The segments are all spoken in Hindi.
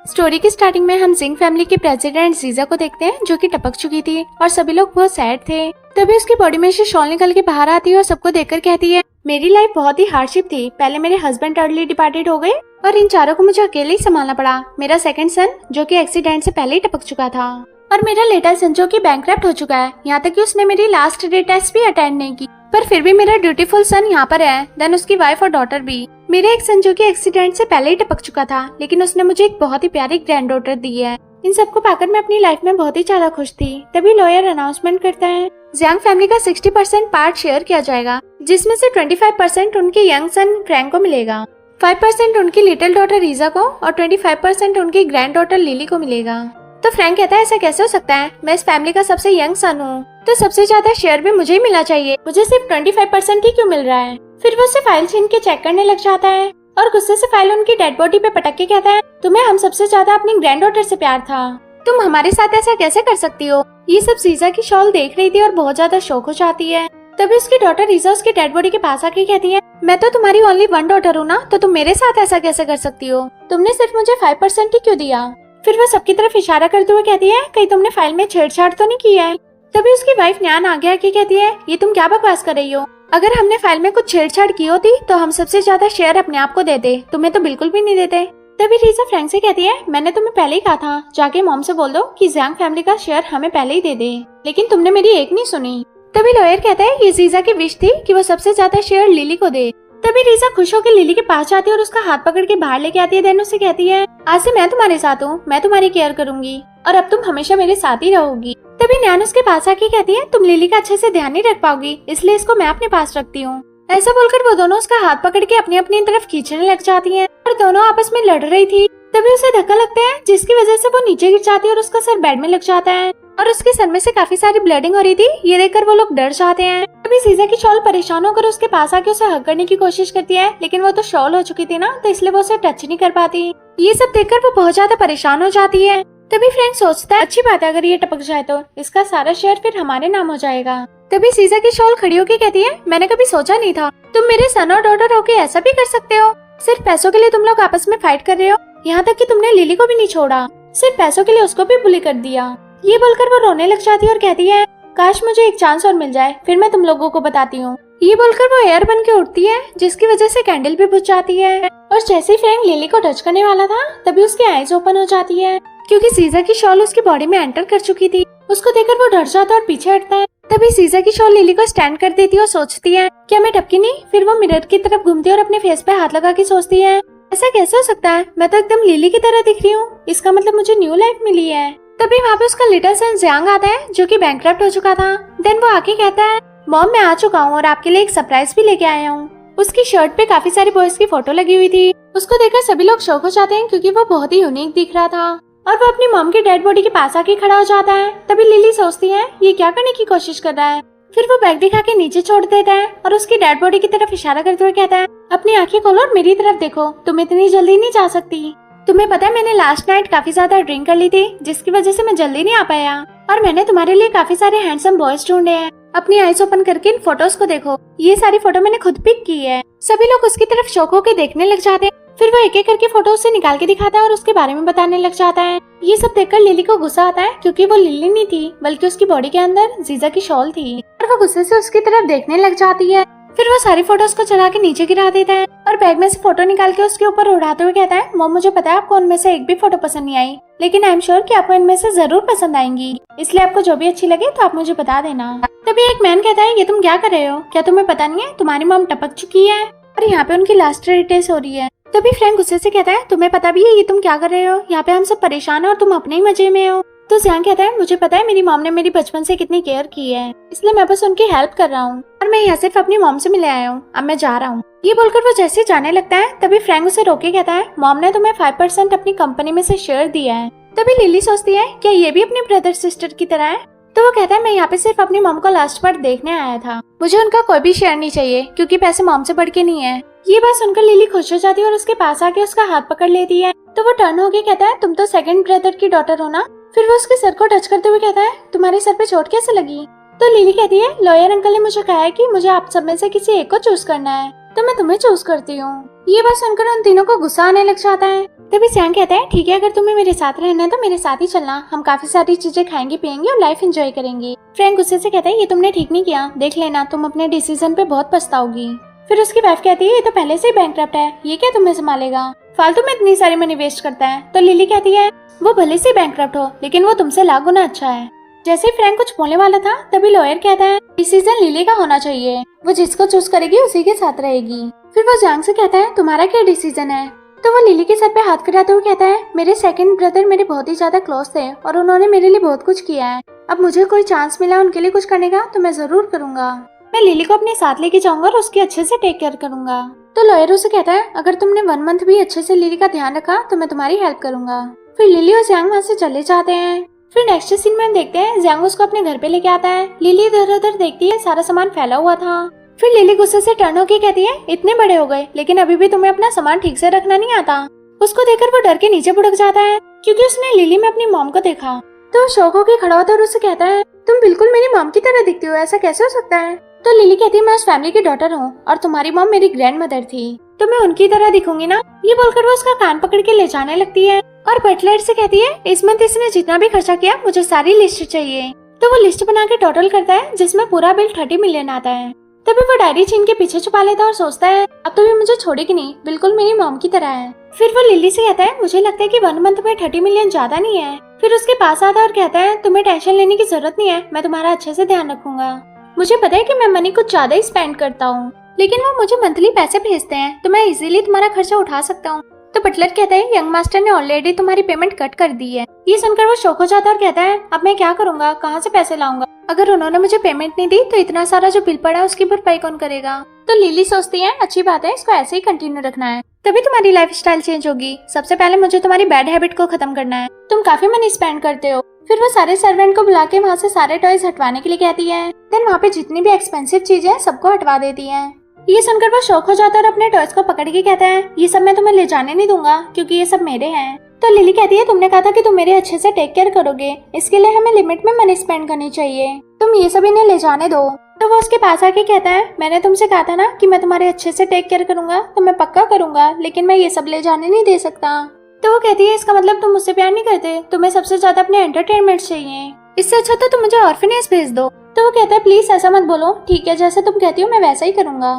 स्टोरी की स्टार्टिंग में हम सिंह फैमिली की प्रेसिडेंट जीजा को देखते हैं, जो कि टपक चुकी थी और सभी लोग बहुत सैड थे। तभी उसकी बॉडी में से शॉल निकल के बाहर आती है और सबको देखकर कहती है, मेरी लाइफ बहुत ही हार्डशिप थी। पहले मेरे हस्बैंड अर्ली डिपार्टेड हो गए और इन चारों को मुझे अकेले ही संभालना पड़ा। मेरा सेकंड सन जो कि एक्सीडेंट से पहले ही टपक चुका था और मेरा लेटर सन जो कि बैंकक्रप्ट हो चुका है। यहाँ तक कि उसने मेरी लास्ट डे टेस्ट भी अटेंड नहीं की, पर फिर भी मेरा ड्यूटीफुल सन यहाँ पर है। देन उसकी वाइफ और डॉटर भी। मेरे एक सन जो कि एक्सीडेंट से पहले ही टपक चुका था, लेकिन उसने मुझे एक बहुत ही प्यारी ग्रैंड डॉटर दी है। इन सबको पाकर मैं अपनी लाइफ में बहुत ही ज्यादा खुश थी। तभी लॉयर अनाउंसमेंट करता है, जियांग फैमिली का 60% पार्ट शेयर किया जाएगा, जिसमें से 25% उनके यंग सन फ्रैंक को मिलेगा, 5% उनकी लिटिल डॉटर रीजा को और 25% उनकी ग्रैंड डॉटर लिली को मिलेगा। तो फ्रैंक कहता है, ऐसा कैसे हो सकता है? मैं इस फैमिली का सबसे यंग सन हूँ, तो सबसे ज्यादा शेयर भी मुझे ही मिलना चाहिए। मुझे सिर्फ 25% ही क्यों मिल रहा है? फिर वो उसे फाइल छीन के चेक करने लग जाता है और गुस्से से फाइल उनकी डेड बॉडी पे पटक के कहता है, तुम्हें हम सबसे ज्यादा अपनी ग्रैंड डॉटर से प्यार था, तुम हमारे साथ ऐसा कैसे कर सकती हो? ये सब रीजा की शॉल देख रही थी और बहुत ज्यादा शौक हो जाती है। तभी उसकी डॉटर रीजा उसकी डेड बॉडी के पास आके कहती है, मैं तो तुम्हारी ओनली वन डॉटर हूँ ना, तो तुम मेरे साथ ऐसा कैसे कर सकती हो? तुमने सिर्फ मुझे 5% ही क्यों दिया? फिर वो सबकी तरफ इशारा करते हुए कहती है, कहीं तुमने फाइल में छेड़छाड़ तो नहीं की है? तभी उसकी वाइफ न्यान आगे आके कहती है, ये तुम क्या बकवास कर रही हो? अगर हमने फाइल में कुछ छेड़छाड़ की होती तो हम सबसे ज्यादा शेयर अपने आप को देते, तुम्हें तो बिल्कुल भी नहीं देते। तभी रीजा फ्रैंक से कहती है, मैंने तुम्हें पहले ही कहा था, जाके मॉम से बोल दो कि जियांग फैमिली का शेयर हमें पहले ही दे दे, लेकिन तुमने मेरी एक नहीं सुनी। तभी लॉयर कहता है, ये रीजा की विश थी कि वो सबसे ज्यादा शेयर लिली को दे। तभी रीजा खुश होकर लिली के पास जाती है और उसका हाथ पकड़ के बाहर लेके आती है। देन उसे कहती है, आज से मैं तुम्हारे साथ हूँ, मैं तुम्हारी केयर करूंगी और अब तुम हमेशा मेरे साथ ही रहोगी। तभी न्यान उसके पास आके कहती है, तुम लिली का अच्छे से ध्यान नहीं रख पाओगी, इसलिए इसको मैं अपने पास रखती हूँ। ऐसा बोलकर वो दोनों उसका हाथ पकड़ के अपनी अपनी तरफ खींचने लग जाती हैं और दोनों आपस में लड़ रही थी। तभी उसे धक्का लगता है, जिसकी वजह से वो नीचे गिर जाती है और उसका सर बेड में लग जाता है और उसके सर में से काफी सारी ब्लीडिंग हो रही थी। ये देखकर वो लोग डर जाते हैं। तभी सीजा की शॉल परेशान होकर उसके पास आके उसे हग करने की कोशिश करती है, लेकिन वो तो शॉल हो चुकी थी ना, तो इसलिए वो उसे टच नहीं कर पाती। ये सब देखकर वो बहुत ज्यादा परेशान हो जाती है। तभी फ्रैंक सोचता है, अच्छी बात है, अगर ये टपक जाए तो इसका सारा शेयर फिर हमारे नाम हो जाएगा। तभी सीजा की शॉल खड़ी होकर कहती है, मैंने कभी सोचा नहीं था तुम मेरे सन और डॉटर होके ऐसा भी कर सकते हो। सिर्फ पैसों के लिए तुम लोग आपस में फाइट कर रहे हो, यहाँ तक कि तुमने लिली को भी नहीं छोड़ा, सिर्फ पैसों के लिए उसको भी बुली कर दिया। ये बोलकर वो रोने लग जाती है और कहती है, काश मुझे एक चांस और मिल जाए, फिर मैं तुम लोगों को बताती हूँ। ये बोलकर वो एयर बन के उठती है, जिसकी वजह से कैंडल भी बुझ जाती है और जैसे ही फ्रैंक लिली को टच करने वाला था, तभी उसकी आईज ओपन हो जाती है, क्योंकि सीजा की शॉल उसकी बॉडी में एंटर कर चुकी थी। उसको देखकर वो डर जाता है और पीछे हटता है। तभी सीजा की शॉल लिली को स्टैंड कर देती है और सोचती है, क्या मैं टपकी नहीं? फिर वो मिरर की तरफ घूमती है और अपने फेस पे हाथ लगा के सोचती है, ऐसा कैसे हो सकता है? मैं तो एकदम लिली की तरह दिख रही हूँ, इसका मतलब मुझे न्यू लाइफ मिली है। तभी वहाँ पे उसका लिटिल सन जियांग आता है, जो कि बैंकक्रप्ट हो चुका था। देन वो आके कहता है, मॉम मैं आ चुका हूँ और आपके लिए एक सरप्राइज भी लेके आया हूँ। उसकी शर्ट पे काफी सारी बॉयज की फोटो लगी हुई थी। उसको देखकर सभी लोग शॉक हो जाते हैं, क्योंकि वो बहुत ही यूनिक दिख रहा था और वो अपनी मॉम की डेड बॉडी के पास आके खड़ा हो जाता है। तभी लिली सोचती है, ये क्या करने की कोशिश कर रहा है? फिर वो बैग दिखा के नीचे छोड़ देता है और उसकी डेड बॉडी की तरफ इशारा करते हुए कहता है, अपनी आंखें खोलो और मेरी तरफ देखो, तुम इतनी जल्दी नहीं जा सकती। तुम्हें पता है मैंने लास्ट नाइट काफी ज्यादा ड्रिंक कर ली थी, जिसकी वजह से मैं जल्दी नहीं आ पाया और मैंने तुम्हारे लिए काफी सारे हैंडसम बॉयज ढूंढे हैं। अपनी आईज ओपन करके इन फोटोज को देखो, ये सारी फोटो मैंने खुद पिक की है। सभी लोग उसकी तरफ शौक होकर देखने लग जाते हैं। फिर वो एक एक करके फोटो से निकाल के दिखाता है और उसके बारे में बताने लग जाता है। ये सब देखकर लिली को गुस्सा आता है, क्योंकि वो लिली नहीं थी, बल्कि उसकी बॉडी के अंदर जीजा की शॉल थी और वो गुस्से से उसकी तरफ देखने लग जाती है। फिर वो सारी फोटोज को चला के नीचे गिरा देता है और बैग में से फोटो निकाल के उसके ऊपर उड़ाते हुए कहता है, मॉम मुझे पता है आपको उनमें से एक भी फोटो पसंद नहीं आई, लेकिन आई एम श्योर कि आपको इनमें से जरूर पसंद आएंगी, इसलिए आपको जो भी अच्छी लगे तो आप मुझे बता देना। तभी एक मैन कहता है, ये तुम क्या कर रहे हो? क्या तुम्हें पता नहीं है तुम्हारी मॉम टपक चुकी है और यहाँ पे उनकी लास्ट रिटेल्स हो रही है। तभी फ्रैंक गुस्से से कहता है, तुम्हें पता भी है ये तुम क्या कर रहे हो? यहाँ पे हम सब परेशान है और तुम अपने ही मजे में हो। तो जियांग कहता है, मुझे पता है मेरी मॉम ने मेरी बचपन से कितनी केयर की है, इसलिए मैं बस उनकी हेल्प कर रहा हूँ और मैं यहाँ सिर्फ अपनी मॉम से मिले आया हूँ, अब मैं जा रहा हूँ। ये बोलकर वो जैसे जाने लगता है, तभी फ्रैंक उसे रोके कहता है, मॉम ने तुम्हें 5% अपनी कंपनी में से शेयर दिया है। तभी लिली सोचती है, क्या ये भी अपने ब्रदर सिस्टर की तरह है? तो वो कहता है, मैं यहाँ पे सिर्फ अपनी मॉम को लास्ट बार देखने आया था, मुझे उनका कोई भी शेयर नहीं चाहिए, क्योंकि पैसे मॉम से बढ़ के नहीं है। ये बात सुनकर लिली खुश हो जाती है और उसके पास आके उसका हाथ पकड़ लेती है। तो वो टर्न होके कहता है, तुम तो सेकंड ब्रदर की डॉटर हो ना? फिर वो उसके सर को टच करते हुए कहता है, तुम्हारे सर पे चोट कैसे लगी? तो लिली कहती है, लॉयर अंकल ने मुझे कहा है कि मुझे आप सब में से किसी एक को चूज करना है, तो मैं तुम्हें चूज करती हूँ। ये बात सुनकर उन तीनों को गुस्सा आने लग जाता है। तभी ज़ियांग कहता है ठीक है, अगर तुम्हें मेरे साथ रहना है तो मेरे साथ ही चलना, हम काफी सारी चीजें खाएंगे पियेंगे और लाइफ एंजॉय करेंगे। फ्रैंक गुस्से से कहता है ये तुमने ठीक नहीं किया, देख लेना तुम अपने डिसीजन पे बहुत पछताओगी। फिर उसकी वाइफ कहती है ये तो पहले से ही बैंकक्रप्ट है, ये क्या तुम्हें संभालेगा, फालतू में इतनी सारी मनी वेस्ट करता है। तो लिली कहती है वो भले से बैंकक्रप्ट हो लेकिन वो तुमसे लाख गुना अच्छा है। जैसे ही फ्रैंक कुछ बोलने वाला था तभी लॉयर कहता है डिसीजन लिली का होना चाहिए, वो जिसको चूज करेगी उसी के साथ रहेगी। फिर वो ज़ियांग से कहता है तुम्हारा क्या डिसीजन है। तो वो लिली के सर पे हाथ कराते हुए कहता है मेरे सेकंड ब्रदर मेरे बहुत ही ज्यादा क्लोज थे और उन्होंने मेरे लिए बहुत कुछ किया है, अब मुझे कोई चांस मिला उनके लिए कुछ करने का तो मैं जरूर करूंगा। मैं लिली को अपने साथ लेके जाऊंगा और उसकी अच्छे से टेक केयर करूंगा। तो लॉयर उसे कहता है अगर तुमने 1 मंथ भी अच्छे से लिली का ध्यान रखा तो मैं तुम्हारी हेल्प करूंगा। फिर लिली और ज़ियांग वहाँ से चले जाते हैं। फिर नेक्स्ट सीन में हम देखते हैं ज़ियांग उसको अपने घर पे लेके आता है। लिली इधर उधर देखती है, सारा सामान फैला हुआ था। फिर लिली गुस्से से टर्न होके कहती है इतने बड़े हो गए लेकिन अभी भी तुम्हें अपना सामान ठीक से रखना नहीं आता। उसको देखकर वो डर के नीचे बुड़क जाता है क्योंकि उसने लिली में अपनी मॉम को देखा। तो शौक होके खड़ा होता है और उससे कहता है तुम बिल्कुल मेरी मॉम की तरह दिखती हो, ऐसा कैसे हो सकता है। तो लिली कहती है मैं उस फैमिली की डॉटर हूँ और तुम्हारी मॉम मेरी ग्रैंड मदर थी, तो मैं उनकी तरह दिखूंगी ना। ये बोलकर वो उसका कान पकड़ के ले जाने लगती है और बटलर से कहती है इस मंथ इसने जितना भी खर्चा किया मुझे सारी लिस्ट चाहिए। तो वो लिस्ट बना के टोटल करता है जिसमें पूरा बिल 30 मिलियन आता है। तभी वो डायरी छीन के पीछे छुपा लेता है और सोचता है अब तो ये मुझे छोड़ेगी नहीं, बिल्कुल मेरी मॉम की तरह है। फिर वो लिली से कहता है मुझे लगता है कि 1 मंथ में 30 मिलियन ज्यादा नहीं है। फिर उसके पास आता है और कहता है तुम्हें टेंशन लेने की जरूरत नहीं है, मैं तुम्हारा अच्छे से ध्यान रखूंगा। मुझे पता है कि मैं मनी कुछ ज्यादा ही स्पेंड करता हूँ लेकिन वो मुझे मंथली पैसे भेजते हैं तो मैं इजीली तुम्हारा खर्चा उठा सकता हूँ। तो बटलर कहता है यंग मास्टर ने ऑलरेडी तुम्हारी पेमेंट कट कर दी है। ये सुनकर वो शॉक हो जाता है और कहता है अब मैं क्या करूंगा, कहाँ से पैसे लाऊंगा, अगर उन्होंने मुझे पेमेंट नहीं दी तो इतना सारा जो बिल पड़ा है उसकी भरपाई कौन करेगा। तो लिली सोचती है अच्छी बात है, इसको ऐसे ही कंटिन्यू रखना है तभी तुम्हारी लाइफ स्टाइल चेंज होगी। सबसे पहले मुझे तुम्हारी बैड हैबिट को खत्म करना है, तुम काफी मनी स्पेंड करते हो। फिर वो सारे सर्वेंट को बुला के वहाँ से सारे टॉयज हटवाने के लिए कहती है। देन वहाँ पे जितनी भी एक्सपेंसिव चीजें सबको हटवा देती है। ये सुनकर वो शौक हो जाता है और अपने टॉयज को पकड़ के कहता है ये सब मैं तुम्हें ले जाने नहीं दूंगा क्योंकि ये सब मेरे हैं। तो लिली कहती है तुमने कहा था कि तुम मेरे अच्छे से टेक केयर करोगे, इसके लिए हमें लिमिट में मनी स्पेंड करनी चाहिए, तुम ये सब इन्हें ले जाने दो। तो वो उसके पास आके कहता है मैंने तुमसे कहा था ना कि मैं तुम्हारे अच्छे से टेक केयर करूंगा, तो मैं पक्का करूंगा, लेकिन मैं ये सब ले जाने नहीं दे सकता। तो वो कहती है इसका मतलब तुम मुझसे प्यार नहीं करते, तुम्हें सबसे ज्यादा अपने एंटरटेनमेंट चाहिए, इससे अच्छा तो तुम मुझे ऑर्फनेज भेज दो। तो वो कहता है प्लीज ऐसा मत बोलो, ठीक है जैसे तुम कहती हो मैं वैसा ही करूंगा।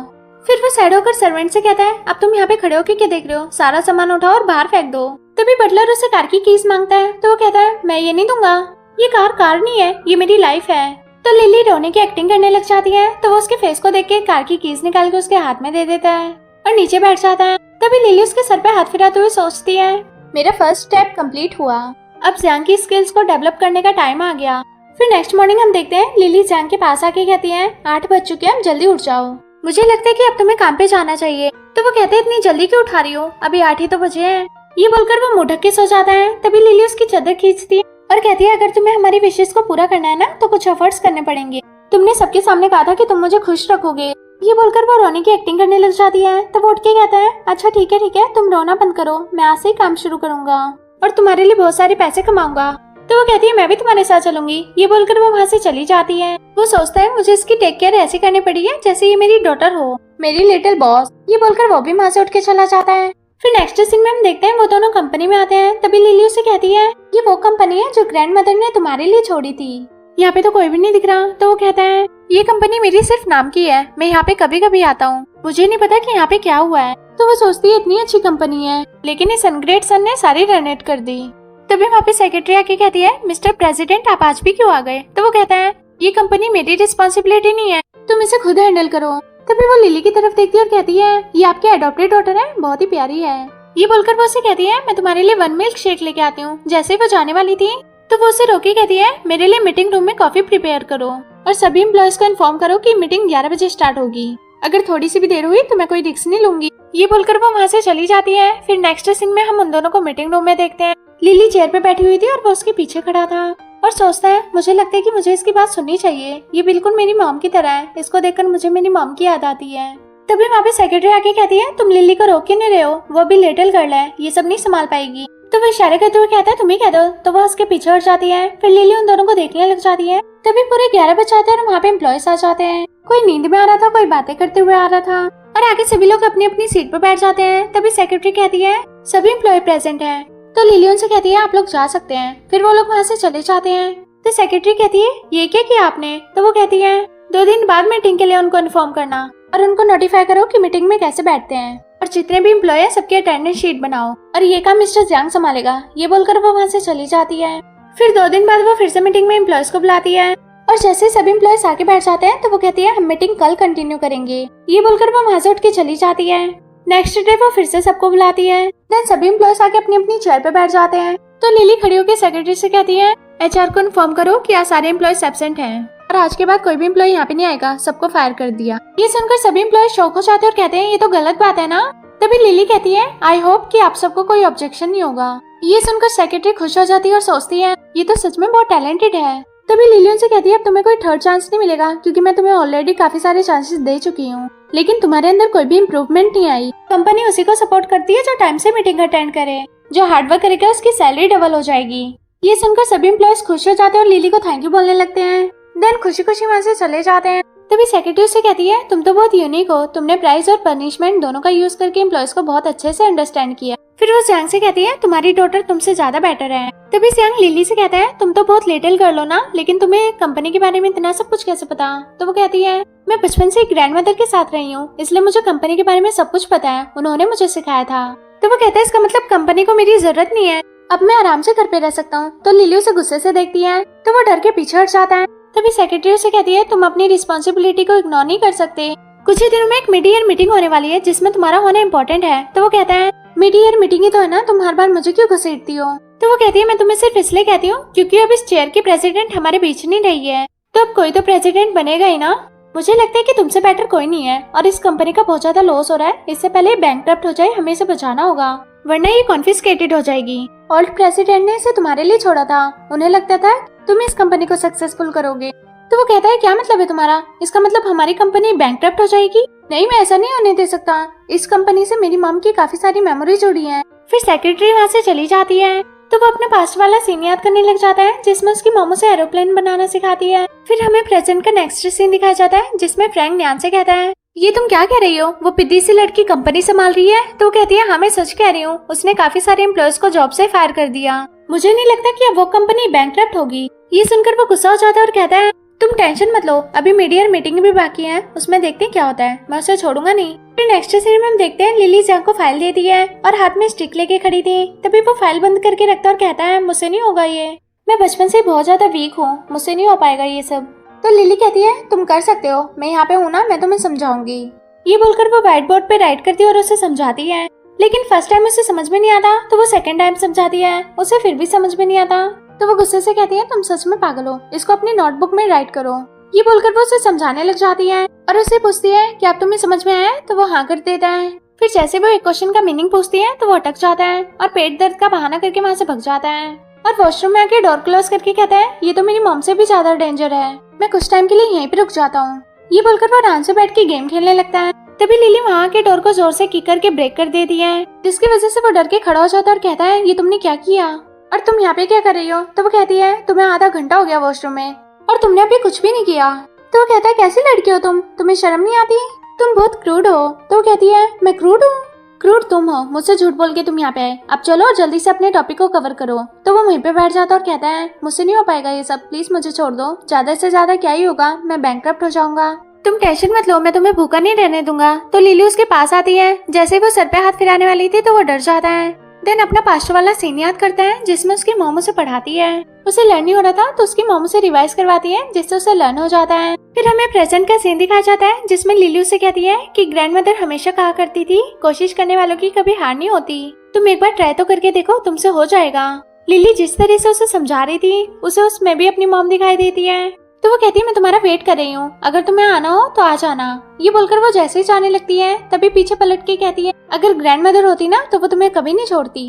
फिर वो साइड होकर सर्वेंट से कहता है अब तुम यहाँ पे खड़े होकर क्या देख रहे हो, सारा सामान उठाओ और बाहर फेंक दो। तभी बटलर उससे कार की कीज मांगता है तो वो कहता है मैं ये नहीं दूंगा, ये कार नहीं है, ये मेरी लाइफ है। तो लिली रोने की एक्टिंग करने लग जाती है। तो वो उसके फेस को देख के कार की कीज निकाल के उसके हाथ में दे देता है और नीचे बैठ जाता है। तभी लिली उसके सर पे हाथ फिराते हुए सोचती है मेरा फर्स्ट स्टेप कंप्लीट हुआ, अब ज़ियांग की स्किल्स को डेवलप करने का टाइम आ गया। फिर नेक्स्ट मॉर्निंग हम देखते हैं लिली ज़ियांग के पास आके कहती है 8 बज चुके हैं, अब जल्दी उठ जाओ, मुझे लगता है कि अब तुम्हें काम पे जाना चाहिए। तो वो कहते हैं इतनी जल्दी क्यों उठा रही हो, अभी 8 ही तो बजे हैं। ये बोलकर वो मुंह ढक के सो जाता है। तभी लिली उसकी चादर खींचती है और कहती है अगर तुम्हें हमारी विशेष को पूरा करना है ना तो कुछ एफर्ट्स करने पड़ेंगे, तुमने सबके सामने कहा था कि तुम मुझे खुश रखोगे। ये बोलकर वो रोने की एक्टिंग करने लग जाती है। तो वो उठ के कहता है अच्छा ठीक है तुम रोना बंद करो, मैं आज से ही काम शुरू करूंगा और तुम्हारे लिए बहुत सारे पैसे कमाऊंगा। तो वो कहती है मैं भी तुम्हारे साथ चलूंगी। ये बोलकर वो वहाँ से चली जाती है। वो सोचता है मुझे इसकी टेक केयर ऐसी करनी पड़ी है जैसे ये मेरी डॉटर हो, मेरी लिटिल बॉस। ये बोलकर वो भी वहाँ से उठ के चला जाता है। फिर नेक्स्ट सीन में हम देखते हैं वो दोनों कंपनी में आते हैं। तभी लिली उसे कहती है ये वो कंपनी है जो ग्रैंड मदर ने तुम्हारे लिए छोड़ी थी, यहाँ पे तो कोई भी नहीं दिख रहा। तो वो कहता है ये कंपनी मेरी सिर्फ नाम की है, मैं यहाँ पे कभी कभी आता हूँ, मुझे नहीं पता कि यहाँ पे क्या हुआ है। तो वो सोचती है इतनी अच्छी कंपनी है, लेकिन इस अनग्रेट सन ने सारी रेनेट कर दी। तभी वहाँ पे सेक्रेटरी आके कहती है मिस्टर प्रेसिडेंट आप आज भी क्यों आ गए। तो वो कहता है ये कंपनी मेरी रिस्पॉन्सिबिलिटी नहीं है, तुम इसे खुद हैंडल करो। तभी वो लिली की तरफ देखती है और कहती है ये आपकी अडॉप्टेड डॉटर है, बहुत ही प्यारी है। ये बोलकर वो उसे कहती है मैं तुम्हारे लिए 1 मिल्क शेक लेके आती हूँ। जैसे वो जाने वाली थी तो वो उसे रोके कहती है मेरे लिए मीटिंग रूम में कॉफी प्रिपेयर करो और सभी एम्प्लॉयज को इन्फॉर्म करो कि मीटिंग 11 बजे स्टार्ट होगी, अगर थोड़ी सी भी देर हुई तो मैं कोई रिस्क नहीं लूंगी। ये बोलकर वो वहाँ से चली जाती है। फिर नेक्स्ट सीन में हम उन दोनों को मीटिंग रूम में देखते हैं। लिली चेयर पे बैठी हुई थी और वो उसके पीछे खड़ा था और सोचता है मुझे लगता है कि मुझे इसकी बात सुननी चाहिए, ये बिल्कुल मेरी मॉम की तरह है, इसको देखकर मुझे मेरी मॉम की याद आती है। तभी वहाँ पे सेक्रेटरी आके कहती है तुम लिली को रोक क्यों नहीं रहे हो, वो भी लिटिल गर्ल है, ये सब नहीं संभाल पाएगी। तो वो इशारे करते हुए कहता है तुम ही कह दो। तो वो उसके पीछे हट जाती है। फिर लिली उन दोनों को देखने लग जाती है। तभी पूरे 11 बज जाते हैं और वहाँ पे एम्प्लॉयज आ जाते हैं। कोई नींद में आ रहा था, कोई बातें करते हुए आ रहा था। और आगे सभी लोग अपनी अपनी सीट पर बैठ जाते हैं। तभी सेक्रेटरी कहती है सभी एम्प्लॉय प्रेजेंट हैं। तो लिली उनसे कहती है आप लोग जा सकते हैं। फिर वो लोग वहाँ से चले जाते हैं। तो सेक्रेटरी कहती है ये क्या किया आपने? तो वो कहती है 2 दिन बाद मीटिंग के लिए उनको इन्फॉर्म करना और उनको नोटिफाई करो कि मीटिंग में कैसे बैठते हैं और जितने भी एम्प्लॉय है सबकी अटेंडेंस शीट बनाओ और ये काम मिस्टर जियांग संभालेगा। ये बोलकर वो वहाँ से चली जाती है। फिर 2 दिन बाद वो फिर से मीटिंग में एम्प्लॉयज को बुलाती है और जैसे सभी एम्प्लॉयज आके बैठ जाते हैं तो वो कहती है हम मीटिंग कल कंटिन्यू करेंगे। ये बोलकर वो वहाँ से उठ के चली जाती है। नेक्स्ट डे वो फिर से सबको बुलाती है। देन सभी एम्प्लॉयज आके अपनी अपनी चेयर पे बैठ जाते हैं। तो लिली खड़ी होकर सेक्रेटरी से कहती है HR को इन्फॉर्म करो कि आज सारे एम्प्लॉयज एब्सेंट हैं और आज के बाद कोई भी एम्प्लॉय यहाँ पे नहीं आएगा, सबको फायर कर दिया। ये सुनकर सभी एम्प्लॉयज शॉक हो जाते हैं और कहते हैं ये तो गलत बात है ना। तभी लिली कहती है आई होप कि आप सबको कोई ऑब्जेक्शन नहीं होगा। ये सुनकर सेक्रेटरी खुश हो जाती है और सोचती है ये तो सच में बहुत टैलेंटेड है। तभी लिली उनसे कहती है अब तुम्हें कोई थर्ड चांस नहीं मिलेगा क्योंकि मैं तुम्हें ऑलरेडी काफी सारे चांसेस दे चुकी हूँ, लेकिन तुम्हारे अंदर कोई भी इम्प्रूवमेंट नहीं आई। कंपनी उसी को सपोर्ट करती है जो टाइम से मीटिंग अटेंड करे, जो हार्डवर्क करेगा उसकी सैलरी डबल हो जाएगी। ये सुनकर सभी एम्प्लॉयज खुश हो जाते हैं और लिली को थैंक यू बोलने लगते हैं। देन खुशी खुशी वहाँ से चले जाते हैं। तभी सेक्रेटरी से कहती है तुम तो बहुत यूनिक हो, तुमने प्राइज और पनिशमेंट दोनों का यूज करके एम्प्लॉयज को बहुत अच्छे से अंडरस्टैंड किया। फिर वो जियांग से कहती है तुम्हारी डॉटर तुमसे ज्यादा बेटर है। तभी जियांग लिली से कहता है तुम तो बहुत लिटिल गर्ल हो ना, लेकिन तुम्हें कंपनी के बारे में इतना सब कुछ कैसे पता? तो वो कहती है मैं बचपन से ग्रैंडमदर के साथ रही हूँ, इसलिए मुझे कंपनी के बारे में सब कुछ पता है, उन्होंने मुझे सिखाया था। तो वो कहता है इसका मतलब कंपनी को मेरी जरूरत नहीं है, अब मैं आराम से घर पे रह सकता हूँ। तो लिली उसे गुस्से से देखती है तो वो डर के पीछे हट जाता है। तभी सेक्रेटरी से कहती है तुम अपनी रिस्पॉन्सिबिलिटी को इग्नोर नहीं कर सकते, कुछ ही दिनों में एक मिड ईयर मीटिंग होने वाली है जिसमें तुम्हारा होना इम्पोर्टेंट है। तो वो कहता है मिड ईयर मीटिंग ही तो है ना, तुम हर बार मुझे क्यों घसीटती हो? तो वो कहती है मैं तुम्हें सिर्फ इसलिए कहती हूँ क्योंकि अब इस चेयर की प्रेसिडेंट हमारे बीच नहीं रही है, तो अब कोई तो प्रेसिडेंट बनेगा ही ना। मुझे लगता है कि तुमसे बेटर कोई नहीं है और इस कंपनी का बहुत ज्यादा लॉस हो रहा है, इससे पहले बैंकक्रप्ट हो जाए हमें इसे बचाना होगा, वरना ये कॉन्फिस्केटेड हो जाएगी। ओल्ड प्रेसिडेंट ने इसे तुम्हारे लिए छोड़ा था, उन्हें लगता था तुम इस कंपनी को सक्सेसफुल करोगे। तो वो कहता है क्या मतलब है तुम्हारा? इसका मतलब हमारी कंपनी बैंकक्रप्ट हो जाएगी? नहीं, मैं ऐसा नहीं होने दे सकता, इस कंपनी से मेरी मॉम की काफी सारी मेमोरी जुड़ी है। फिर सेक्रेटरी वहाँ से चली जाती है तो वो अपने पास्ट वाला सीन याद करने लग जाता है जिसमें उसकी मॉम उसे एरोप्लेन बनाना सिखाती है। फिर हमें प्रेजेंट का नेक्स्ट सीन दिखाया जाता है जिसमें फ्रैंक न्यान से कहता है ये तुम क्या कह रही हो, वो पिद्दी सी लड़की कंपनी संभाल रही है? तो वो कहती है हाँ मैं सच कह रही हूँ, उसने काफी सारे एम्प्लॉयज को जॉब से फायर कर दिया, मुझे नहीं लगता कि अब वो कंपनी बैंकक्रप्ट होगी। ये सुनकर वो गुस्सा हो जाता है और कहता है तुम टेंशन मत लो, अभी मिड ईयर मीटिंग भी बाकी है, उसमें देखते हैं क्या होता है, मैं उसे छोड़ूंगा नहीं। फिर नेक्स्ट सीन में हम देखते हैं लिली जियांग को फाइल देती है और हाथ में स्टिक लेके खड़ी थी। तभी वो फाइल बंद करके रखता है और कहता है मुझसे नहीं होगा ये, मैं बचपन से बहुत ज्यादा वीक हूँ, मुझसे नहीं हो पाएगा ये सब। तो लिली कहती है तुम कर सकते हो, मैं यहाँ पे हूँ ना, मैं तुम्हें समझाऊंगी। ये बोलकर वो व्हाइट बोर्ड पे राइट करती है और उसे समझाती है, लेकिन फर्स्ट टाइम उसे समझ में नहीं आता तो वो सेकंड टाइम समझाती है, उसे फिर भी समझ में नहीं आता। तो वो गुस्से से कहती है तुम सच में पागल हो, इसको अपनी नोटबुक में राइट करो। ये बोलकर वो उसे समझाने लग जाती है और उसे पूछती है कि अब तुम्हें समझ में आया? तो वो हाँ कर देता है। फिर जैसे वो एक क्वेश्चन का मीनिंग पूछती है तो वो अटक जाता है और पेट दर्द का बहाना करके वहाँ से भग जाता है और वॉशरूम में आके डोर क्लोज करके कहता है ये तो मेरी मॉम से भी ज्यादा डेंजर है, मैं कुछ टाइम के लिए यहीं पे रुक जाता हूँ। ये बोलकर वो आराम से बैठ के गेम खेलने लगता है। तभी लिली वहाँ के डोर को जोर से किक करके ब्रेक कर देती है, जिसकी वजह से वो डर के खड़ा हो जाता है और कहता है ये तुमने क्या किया और तुम यहाँ पे क्या कर रही हो? तो वो कहती है तुम्हें आधा घंटा हो गया वॉशरूम में और तुमने अभी कुछ भी नहीं किया। तो वो कहता है कैसी लड़की हो तुम, तुम्हें शर्म नहीं आती, तुम बहुत क्रूड हो। तो वो कहती है मैं क्रूड हूँ? क्रूड तुम हो, मुझसे झूठ बोल के तुम यहाँ पे आए, अब चलो और जल्दी से अपने टॉपिक को कवर करो। तो वो वहीं पे बैठ जाता और कहता है मुझसे नहीं हो पाएगा ये सब, प्लीज मुझे छोड़ दो, ज्यादा से ज्यादा क्या ही होगा, मैं बैंकक्रप्ट हो जाऊंगा, तुम टेंशन मत लो, मैं तुम्हें भूखा नहीं रहने दूंगा। तो लिली उसके पास आती है, जैसे वो सर पे हाथ फिराने वाली थी तो वो डर जाता है। देन अपना पास्ट वाला सीन याद करता है जिसमें उसकी मॉम उसे पढ़ाती है, उसे लर्न नहीं हो रहा था तो उसकी मॉम उसे रिवाइज करवाती है जिससे उसे लर्न हो जाता है। फिर हमें प्रेजेंट का सीन दिखाया जाता है जिसमें लिली उसे कहती है कि ग्रैंडमदर हमेशा कहा करती थी कोशिश करने वालों की कभी हार नहीं होती, तुम एक बार ट्राई तो करके देखो, तुमसे हो जाएगा। लिली जिस तरह से उसे समझा रही थी उसे उसमें भी अपनी मॉम दिखाई देती है। तो वो कहती है मैं तुम्हारा वेट कर रही हूँ, अगर तुम्हें आना हो तो आ जाना। ये बोलकर वो जैसे ही जाने लगती है तभी पीछे पलट के कहती है अगर ग्रैंडमदर होती ना तो वो तुम्हें कभी नहीं छोड़ती।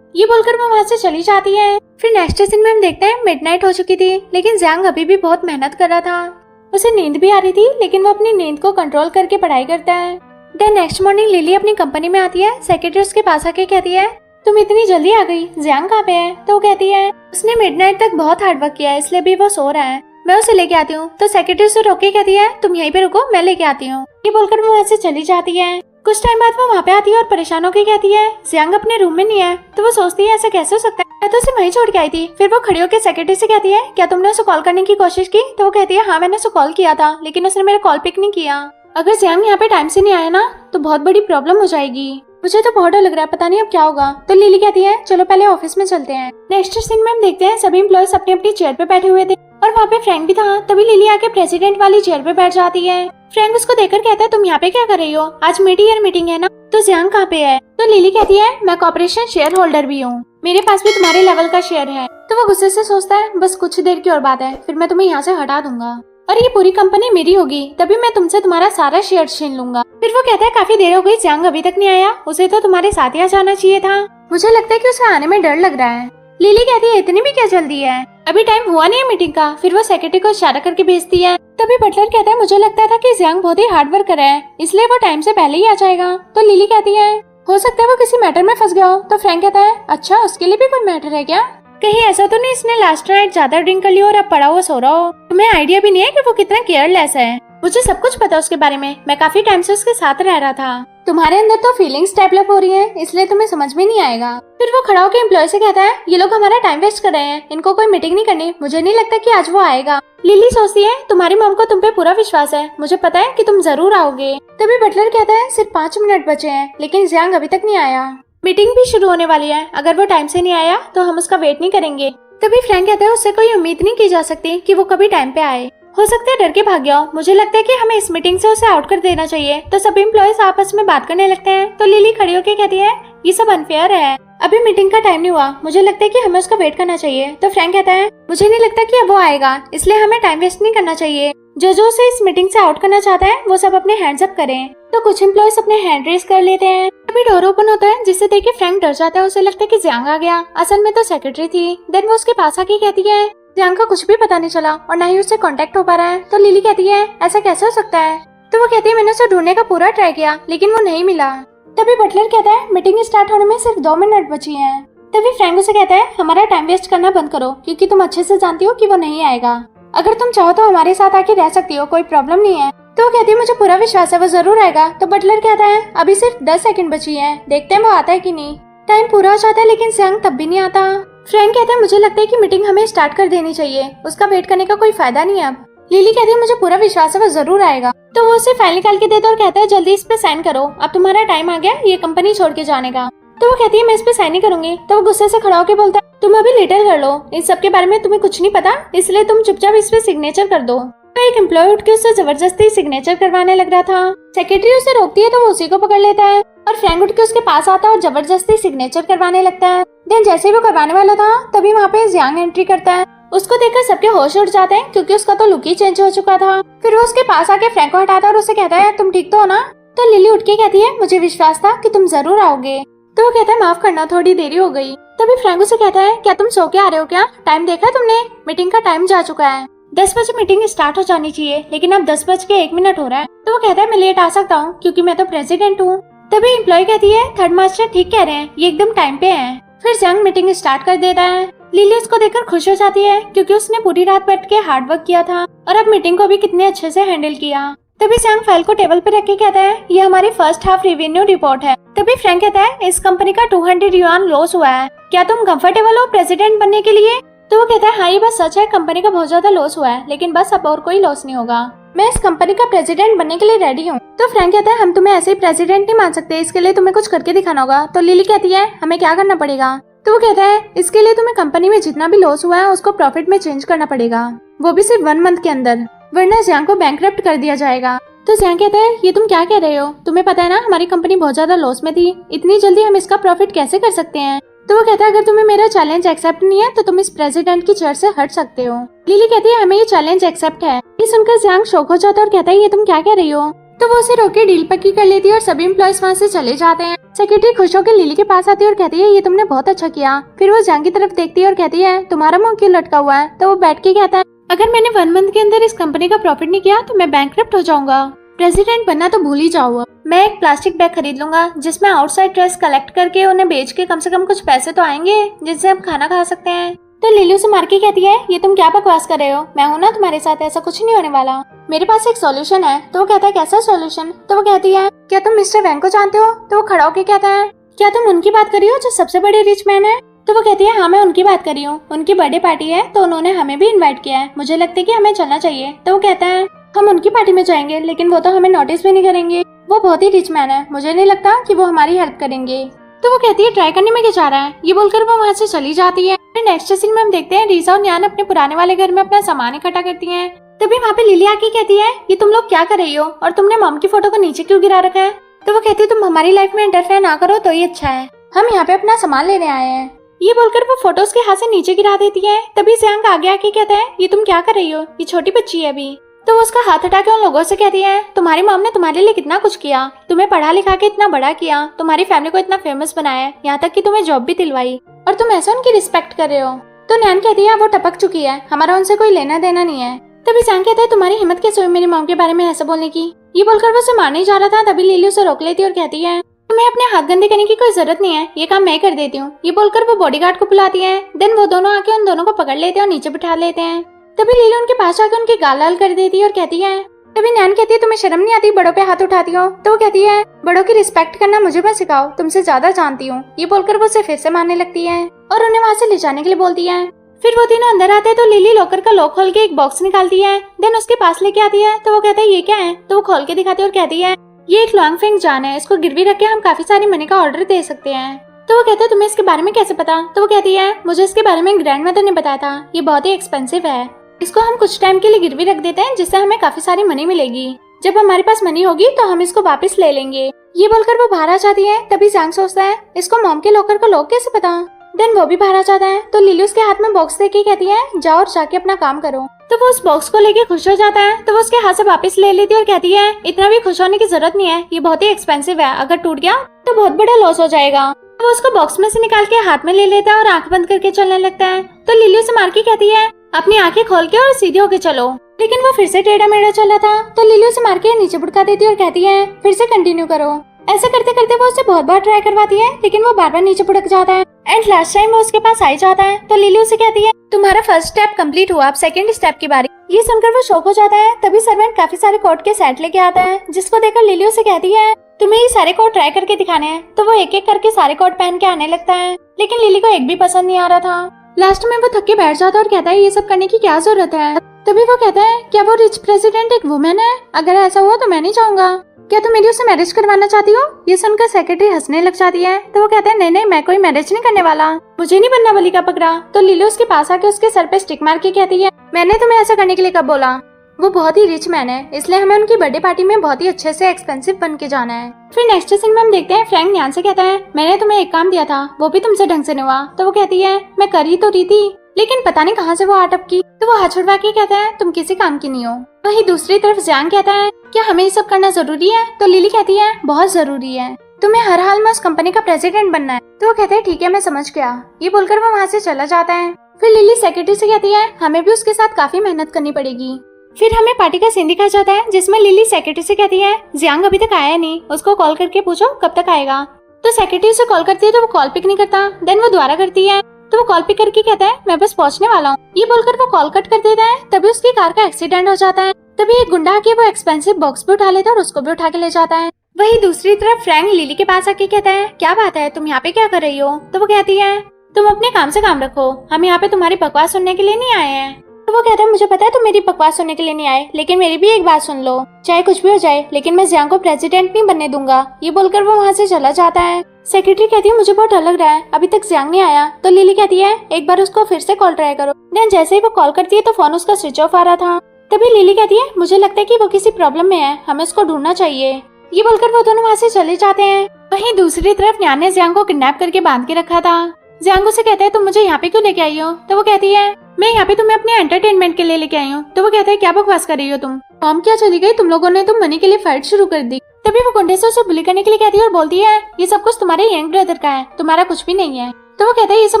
ये बोलकर वो वहाँ से चली जाती है। फिर नेक्स्ट सीन में हम देखते हैं मिडनाइट हो चुकी थी लेकिन जियांग अभी भी बहुत मेहनत कर रहा था, उसे नींद भी आ रही थी लेकिन वो अपनी नींद को कंट्रोल करके पढ़ाई करता है। देन नेक्स्ट मॉर्निंग लिली अपनी कंपनी में आती है, सेक्रेटरी उसके पास आके कहती है तुम इतनी जल्दी आ गई, जियांग कहाँ पे है? तो वो कहती है उसने मिडनाइट तक बहुत हार्ड वर्क किया है इसलिए भी वो सो रहा है। मैं उसे लेके आती हूँ। तो सेक्रेटरी उसे रोक के कहती है तुम यहीं पे रुको, मैं लेके आती हूँ। ये बोलकर वो वहाँ से चली जाती है। कुछ टाइम बाद वो वहाँ पे आती है और परेशान होकर कहती है जियांग अपने रूम में नहीं है। तो वो सोचती है ऐसा कैसे हो सकता है, मैं तो उसे वहीं छोड़ के आई थी। फिर वो खड़ी होकर सेक्रेटरी से कहती है क्या तुमने उसे कॉल करने की कोशिश की? तो वो कहती है हाँ मैंने उसे कॉल किया था, लेकिन उसने मेरा कॉल पिक नहीं किया। अगर जियांग यहाँ पे टाइम से नहीं आया ना तो बहुत बड़ी प्रॉब्लम हो जाएगी। मुझे तो बहुत डर लग रहा है, पता नहीं अब क्या होगा। तो लिली कहती है चलो पहले ऑफिस में चलते हैं। नेक्स्ट सीन में हम देखते हैं सभी एम्प्लॉयज अपनी अपनी चेयर पे बैठे हुए थे और वहाँ पे फ्रैंक भी था। तभी लिली आके प्रेसिडेंट वाली चेयर पे बैठ जाती है। फ्रैंक उसको देखकर कहता है तुम यहाँ पे क्या कर रही हो? आज मिड ईयर मीटिंग है ना, तो जियांग कहाँ पे है? तो लिली कहती है मैं कॉर्पोरेशन शेयर होल्डर भी हूँ, मेरे पास भी तुम्हारे लेवल का शेयर है। तो वो गुस्से से सोचता है बस कुछ देर की और बात है, फिर मैं तुम्हें यहाँ से हटा दूंगा और ये पूरी कंपनी मेरी होगी, तभी मैं तुमसे तुम्हारा सारा शेयर छीन लूंगा। फिर वो कहता है काफी देर हो गई, जियांग अभी तक नहीं आया, उसे तो तुम्हारे साथ ही आ जाना चाहिए था। मुझे लगता है कि उसे आने में डर लग रहा है। लिली कहती है इतनी भी क्या जल्दी है, अभी टाइम हुआ नहीं है मीटिंग का। फिर वो सेक्रेटरी को इशारा करके भेजती है। तभी बटलर कहता है मुझे लगता था कि जियांग बहुत ही हार्ड वर्कर है, इसलिए वो टाइम से पहले ही आ जाएगा। तो लिली कहती है हो सकता है वो किसी मैटर में फंस गया हो। तो फ्रैंक कहता है अच्छा उसके लिए भी कोई मैटर है क्या? कहीं ऐसा तो नहीं इसने लास्ट नाइट ज्यादा ड्रिंक कर लिया और अब पड़ा हुआ सो रहा हो? तुम्हें आइडिया भी नहीं है कि वो कितना केयरलेस है। मुझे सब कुछ पता उसके बारे में, मैं काफी टाइम से उसके साथ रह रहा था। तुम्हारे अंदर तो फीलिंग्स डेवलप हो रही हैं, इसलिए तुम्हें समझ में नहीं आएगा। फिर वो खड़ा होकर एम्प्लॉय से कहता है ये लोग हमारा टाइम वेस्ट कर रहे हैं, इनको कोई मीटिंग नहीं करनी, मुझे नहीं लगता कि आज वो आएगा। लिली सोचती है तुम्हारी मॉम को तुम पे पूरा विश्वास है, मुझे पता है कि तुम जरूर आओगे। तभी बटलर कहता है सिर्फ 5 मिनट बचे हैं, लेकिन जियांग अभी तक नहीं आया, मीटिंग भी शुरू होने वाली है, अगर वो टाइम से नहीं आया तो हम उसका वेट नहीं करेंगे। तभी फ्रैंक कहता है उससे कोई उम्मीद नहीं की जा सकती कि वो कभी टाइम पे आए, हो सकता है डर के भाग गया हो। मुझे लगता है कि हमें इस मीटिंग से उसे आउट कर देना चाहिए। तो सभी एम्प्लॉयज आपस में बात करने लगते हैं। तो लिली खड़ी होकर कहती है ये सब अनफेयर है, अभी मीटिंग का टाइम नहीं हुआ, मुझे लगता है कि हमें उसका वेट करना चाहिए। तो फ्रैंक कहता है मुझे नहीं लगता कि अब वो आएगा, इसलिए हमें टाइम वेस्ट नहीं करना चाहिए। जो उसे इस मीटिंग से आउट करना चाहता है वो सब अपने हैंड्स अप करें। तो कुछ एम्प्लॉयज अपने हैंड रेस कर लेते हैं। अभी डोर ओपन होता है, जिससे देख के फ्रैंक डर जाता है, उसे लगता है कि जियांग आ गया, असल में तो सेक्रेटरी थी। देन वो उसके पास आके कहती है जियांग का कुछ भी पता नहीं चला और न ही उससे कांटेक्ट हो पा रहा है। तो लिली कहती है ऐसा कैसे हो सकता है? तो वो कहती है मैंने उसे ढूंढने का पूरा ट्राई किया, लेकिन वो नहीं मिला। तभी बटलर कहता है मीटिंग स्टार्ट होने में सिर्फ 2 मिनट बची हैं। तभी फ्रैंक उसे कहता है हमारा टाइम वेस्ट करना बंद करो, क्योंकि तुम अच्छे से जानती हो कि वो नहीं आएगा। अगर तुम चाहो तो हमारे साथ आके रह सकती हो, कोई प्रॉब्लम नहीं है। तो वो कहती है मुझे पूरा विश्वास है वो जरूर आएगा। तो बटलर कहता है अभी सिर्फ 10 सेकंड बची है, देखते हैं वो आता है कि नहीं। टाइम पूरा हो जाता है लेकिन जियांग तब भी नहीं आता। फ्रैंक कहता है मुझे लगता है कि मीटिंग हमें स्टार्ट कर देनी चाहिए, उसका वेट करने का कोई फायदा नहीं है अब। लिली कहती है मुझे पूरा विश्वास है वो जरूर आएगा। तो वो उसे फाइल निकाल के देता और कहता है जल्दी इस पे साइन करो, अब तुम्हारा टाइम आ गया ये कंपनी छोड़ के जाने का। तो वो कहती है मैं इस पे साइन नहीं करूंगी। तो वो गुस्से से खड़ा होकर बोलता है तुम अभी लेटर कर लो, इस सब के बारे में तुम्हें कुछ नहीं पता, इसलिए तुम चुपचाप इस पे सिग्नेचर कर दो। तो एक एम्प्लॉय उठ के उससे जबरदस्ती सिग्नेचर करवाने लग रहा था। सेक्रेटरी उसे रोकती है तो वो उसी को पकड़ लेता है और फ्रैंक उठ के उसके पास आता है और जबरदस्ती सिग्नेचर करवाने लगता है। देन जैसे ही वो करवाने वाला था तभी वहाँ पे जियांग एंट्री करता है। उसको देखकर सबके होश उड़ जाते हैं, क्योंकि उसका तो लुक ही चेंज हो चुका था। फिर वो उसके पास आके फ्रैंक को हटाता है और उसे कहता है तुम ठीक तो हो ना? तो लिली उठ के कहती है मुझे विश्वास था कि तुम जरूर आओगे। तो वो कहता है माफ करना, थोड़ी देरी हो गई। तभी फ्रैंक उसे कहता है क्या तुम सो के आ रहे हो क्या? टाइम देखा है तुमने? मीटिंग का टाइम जा चुका है, 10 बजे मीटिंग स्टार्ट हो जानी चाहिए, लेकिन अब 10:01 हो रहा है। तो वो कहता है मैं लेट आ सकता हूँ क्योंकि मैं तो प्रेसिडेंट हूँ। तभी एम्प्लॉय कहती है थर्ड मास्टर ठीक कह रहे हैं, ये एकदम टाइम पे है। फिर जियांग मीटिंग स्टार्ट कर देता है। लिली उसको देखकर खुश हो जाती है, क्योंकि उसने पूरी रात बैठ के हार्ड वर्क किया था और अब मीटिंग को भी कितने अच्छे से हैंडल किया। तभी जियांग फाइल को टेबल पे रख के कहता है ये हमारी फर्स्ट हाफ रेवेन्यू रिपोर्ट है। तभी फ्रैंक कहता है इस कंपनी का 200 युआन लॉस हुआ है, क्या तुम कंफर्टेबल हो प्रेसिडेंट बनने के लिए? तो वो कहता है हाँ ये बस सच है, कंपनी का बहुत ज्यादा लॉस हुआ है, लेकिन बस अब और कोई लॉस नहीं होगा, मैं इस कंपनी का प्रेसिडेंट बनने के लिए रेडी हूँ। तो फ्रैंक कहता है हम तुम्हें ऐसे ही प्रेसिडेंट नहीं मान सकते, इसके लिए तुम्हें कुछ करके दिखाना होगा। तो लिली कहती है हमें क्या करना पड़ेगा? तो वो कहता है इसके लिए तुम्हें कंपनी में जितना भी लॉस हुआ है उसको प्रॉफिट में चेंज करना पड़ेगा, वो भी सिर्फ 1 मंथ के अंदर, वरना जियांग को बैंकरप्ट कर दिया जाएगा। तो जियांग कहता है ये तुम क्या कह रहे हो? तुम्हें पता है ना हमारी कंपनी बहुत ज्यादा लॉस में थी, इतनी जल्दी हम इसका प्रॉफिट कैसे कर सकते हैं? तो वो कहता है अगर तुम्हें मेरा चैलेंज एक्सेप्ट नहीं है तो तुम इस प्रेसिडेंट की चेयर से हट सकते हो। लिली कहती है हमें ये चैलेंज एक्सेप्ट है। ये सुनकर जियांग शॉक हो जाता है और कहता है ये तुम क्या कह रही हो? तो वो उसे रोके डील पक्की कर लेती है और सभी एम्प्लॉयज वहाँ से चले जाते हैं। सेक्रेटरी खुश होकर लिली के पास आती है और कहती है ये तुमने बहुत अच्छा किया। फिर वो जियांग की तरफ देखती है और कहती है तुम्हारा मुंह क्यों लटका हुआ है? तो वो बैठ के कहता है अगर मैंने 1 मंथ के अंदर इस कंपनी का प्रॉफिट नहीं किया तो मैं बैंकरप्ट हो जाऊंगा, प्रेसिडेंट बनना तो भूल ही जाओ। मैं एक प्लास्टिक बैग खरीद लूंगा जिसमें आउटसाइड ट्रेस कलेक्ट करके उन्हें बेच के कम से कम कुछ पैसे तो आएंगे जिनसे हम खाना खा सकते हैं। तो लिली उसे मार के कहती है, ये तुम क्या बकवास कर रहे हो, मैं हूं ना तुम्हारे साथ, ऐसा कुछ नहीं होने वाला, मेरे पास एक सॉल्यूशन है। तो वो कहता है, कैसा सॉल्यूशन? तो वो कहती है, क्या तुम मिस्टर वैंग को जानते हो? तो वो खड़ा होकर कहता है, क्या तुम उनकी बात कर रही हो जो सबसे बड़े रिच मैन है? तो वो कहती है, हाँ मैं उनकी बात कर रही हूँ, उनकी बर्थडे पार्टी है तो उन्होंने हमें भी इनवाइट किया है, मुझे लगता है कि हमें चलना चाहिए। तो वो कहता है, हम उनकी पार्टी में जाएंगे लेकिन वो तो हमें नोटिस भी नहीं करेंगे, वो बहुत ही रिच मैन है, मुझे नहीं लगता कि वो हमारी हेल्प करेंगे। तो वो कहती है, ट्राई करने में क्या जा रहा है, ये बोलकर वो वहाँ से चली जाती है। फिर नेक्स्ट सीन में हम देखते हैं रीजा और न्यान अपने पुराने वाले घर में अपना सामान इकट्ठा करती हैं। तभी वहाँ पे लिली आके कहती है, ये तुम लोग क्या कर रही हो और तुमने मॉम की फोटो को नीचे क्यों गिरा रखा है? तो वो कहती है, तुम हमारी लाइफ में इंटरफेयर ना करो तो ही अच्छा है, हम यहाँ पे अपना सामान लेने आए हैं। ये बोलकर वो फोटोज के हाथ से नीचे गिरा देती है। तभी जियांग आगे आके कहता है, ये तुम क्या कर रही हो, ये छोटी बच्ची है अभी। तो वो उसका हाथ हटा के उन लोगों से कहती है, तुम्हारी मॉम ने तुम्हारे लिए कितना कुछ किया, तुम्हें पढ़ा लिखा के इतना बड़ा किया, तुम्हारी फैमिली को इतना फेमस बनाया, यहाँ तक कि तुम्हें जॉब भी दिलवाई, और तुम ऐसे उनकी रिस्पेक्ट कर रहे हो। तो नैन कहती है, वो टपक चुकी है, हमारा उनसे कोई लेना देना नहीं है। तभी जियांग कहता है, तुम्हारी हिम्मत कैसे हुई मेरी मॉम के बारे में ऐसा बोलने की? ये बोलकर वो उसे मारने जा रहा था। तभी लिली उसे रोक लेती और कहती है, तुम्हें अपने हाथ गंदे करने की कोई जरूरत नहीं है, ये काम मैं कर देती हूँ। ये बोलकर वो बॉडीगार्ड को बुलाती है। देन वो दोनों आके उन दोनों को पकड़ लेते हैं और नीचे बिठा लेते हैं। तभी लिली उनके पास आके उनकी गाल लाल कर देती है और कहती है, तभी नैन कहती है, तुम्हें शर्म नहीं आती बड़ों पे हाथ उठाती हो? तो वो कहती है, बड़ों की रिस्पेक्ट करना मुझे मत सिखाओ, तुमसे ज्यादा जानती हूँ। ये बोलकर वो उसे फिर से मारने लगती है और उन्हें वहाँ से ले जाने के लिए बोलती है। फिर वो तीनों अंदर आते हैं तो लिली लॉकर का लॉक खोल के एक बॉक्स निकालती है। देन उसके पास लेके आती है। तो वो कहता है, ये क्या है? तो वो खोल के दिखाती है और कहती है, ये एक लॉन्गफिंग जान है, इसको गिरवी रख के हम काफी सारी मनी का ऑर्डर दे सकते हैं। तो वो कहते हैं, तुम्हें इसके बारे में कैसे पता? तो वो कहती है, मुझे इसके बारे में ग्रैंड मदर ने बताया था, ये बहुत ही एक्सपेंसिव है, इसको हम कुछ टाइम के लिए गिरवी रख देते हैं जिससे हमें काफी सारी मनी मिलेगी, जब हमारे पास मनी होगी तो हम इसको वापस ले लेंगे। ये बोलकर वो बाहर आ जाती है। तभी जियांग सोचता है, इसको मॉम के लॉकर का लॉक कैसे पता? देन वो भी बाहर आ जाता है। तो लिली उसके हाथ में बॉक्स देके कहती है, जाओ और जाके अपना काम करो। तो वो उस बॉक्स को लेके खुश हो जाता है। तो वो उसके हाथ से वापस ले लेती है और कहती है, इतना भी खुश होने की जरूरत नहीं है, ये बहुत ही एक्सपेंसिव है, अगर टूट गया तो बहुत बड़ा लॉस हो जाएगा। तो वो उसको बॉक्स में से निकाल के हाथ में ले लेता है और आंख बंद करके चलने लगता है। तो लिली उसे मार के कहती है, अपनी आंखें खोल के और सीधे होके चलो। लेकिन वो फिर से टेढ़ा मेढ़ा चला था। तो लिली उसे मार के नीचे बुटका देती है और कहती है, फिर से कंटिन्यू करो। ऐसा करते करते वो उसे बहुत बार ट्राई करवाती है, लेकिन वो बार बार नीचे बुटक जाता है। एंड लास्ट टाइम वो उसके पास आई जाता है। तो लिली उसे कहती है, तुम्हारा फर्स्ट स्टेप कंप्लीट हुआ, अब सेकंड स्टेप की बारी। ये सुनकर वो शॉक हो जाता है। तभी सर्वेंट काफी सारे कोट के सेट लेके आता है, जिसको देखकर लिली उसे कहती है, तुम्हें ये सारे कोट ट्राई करके दिखाने हैं। तो वो एक एक करके सारे कोट पहन के आने लगता है, लेकिन लिली को एक भी पसंद नहीं आ रहा था। लास्ट में वो थक के बैठ जाता है और कहता है, ये सब करने की क्या जरूरत है? तभी वो कहता है, क्या वो रिच प्रेसिडेंट एक वुमेन है? अगर ऐसा हुआ तो मैं नहीं चाहूंगा। क्या तुम मेरी उससे मैरिज करवाना चाहती हो? ये सुनकर सेक्रेटरी हंसने लग जाती है। तो वो कहता है, नहीं नहीं, मैं कोई मैरिज नहीं करने वाला, मुझे नहीं बनना बलि का बकरा। तो लिली उसके पास आके उसके सर पे स्टिक मार के कहती है, मैंने तुम्हें ऐसा करने के लिए कब बोला? वो बहुत ही रिच मैन है, इसलिए हमें उनकी बर्थडे पार्टी में बहुत ही अच्छे से एक्सपेंसिव बन के जाना है। फिर नेक्स्ट सीन में हम देखते हैं फ्रैंक न्यान से कहता है, मैंने तुम्हें एक काम दिया था, वो भी तुमसे ढंग से नहीं हुआ। तो वो कहती है, मैं कर ही तो रही थी, लेकिन पता नहीं कहाँ से वो अटक की। तो वो हाथ छुड़वा के कहता है, तुम किसी काम की नहीं हो। वहीं दूसरी तरफ जियांग कहता है, क्या हमें ये सब करना जरूरी है? तो लिली कहती है, बहुत जरूरी है, तुम्हें हर हाल में उस कंपनी का प्रेसिडेंट बनना है। तो वो कहते हैं, ठीक है मैं समझ गया। ये बोलकर वो वहाँ से चला जाता है। फिर लिली सेक्रेटरी से कहती है, हमें भी उसके साथ काफी मेहनत करनी पड़ेगी। फिर हमें पार्टी का सीन दिखाया जाता है, जिसमें लिली सेक्रेटरी से कहती है, जियांग अभी तक आया नहीं, उसको कॉल करके पूछो कब तक आएगा। तो सेक्रेटरी से कॉल करती है तो वो कॉल पिक नहीं करता। देन वो दोबारा करती है तो वो कॉल पिक करके कहता है, मैं बस पहुंचने वाला हूँ। ये बोलकर वो कॉल कट कर देता है। तभी उसकी कार का एक्सीडेंट हो जाता है। तभी एक गुंडा आके वो एक्सपेंसिव बॉक्स भी उठा लेता है और उसको भी उठा के ले जाता है। वही दूसरी तरफ फ्रैंक लिली के पास आके कहता है, क्या बात है, तुम यहाँ पे क्या कर रही हो? तो वो कहती है, तुम अपने काम से काम रखो, हम यहाँ पे तुम्हारी बकवास सुनने के लिए नहीं आए हैं। तो वो कहता है, मुझे पता है तुम मेरी बकवास सुनने के लिए नहीं आए, लेकिन मेरी भी एक बात सुन लो, चाहे कुछ भी हो जाए, लेकिन मैं जियांग को प्रेसिडेंट नहीं बनने दूंगा। ये बोलकर वो वहाँ से चला जाता है। सेक्रेटरी कहती है, मुझे बहुत डर लग रहा है, अभी तक जियांग नहीं आया। तो लिली कहती है, एक बार उसको फिर से कॉल ट्राई करो। देन जैसे ही वो कॉल करती है तो फोन उसका स्विच ऑफ आ रहा था। तभी लिली कहती है, मुझे लगता है कि वो किसी प्रॉब्लम में है, हमें उसको ढूंढना चाहिए। ये बोलकर वो दोनों वहाँ से चले जाते हैं। वहीं दूसरी तरफ न्यान ने जियांग को किडनैप करके बांध के रखा था। जियांग से कहता है, तुम मुझे यहाँ पे क्यों लेके आई हो? तो वो कहती है, मैं यहाँ पे तुम्हें अपने एंटरटेनमेंट के लिए लेके आई हूँ। तो वो कहता है, क्या बकवास कर रही हो तुम? मॉम क्या चली गई, तुम लोगों ने तो मनी के लिए फाइट शुरू कर दी। तभी वो गुंडे से उसे बुली करने के लिए कहती है और बोलती है, ये सब कुछ तुम्हारे यंग ब्रदर का है, तुम्हारा कुछ भी नहीं है। तो वो कहता है, ये सब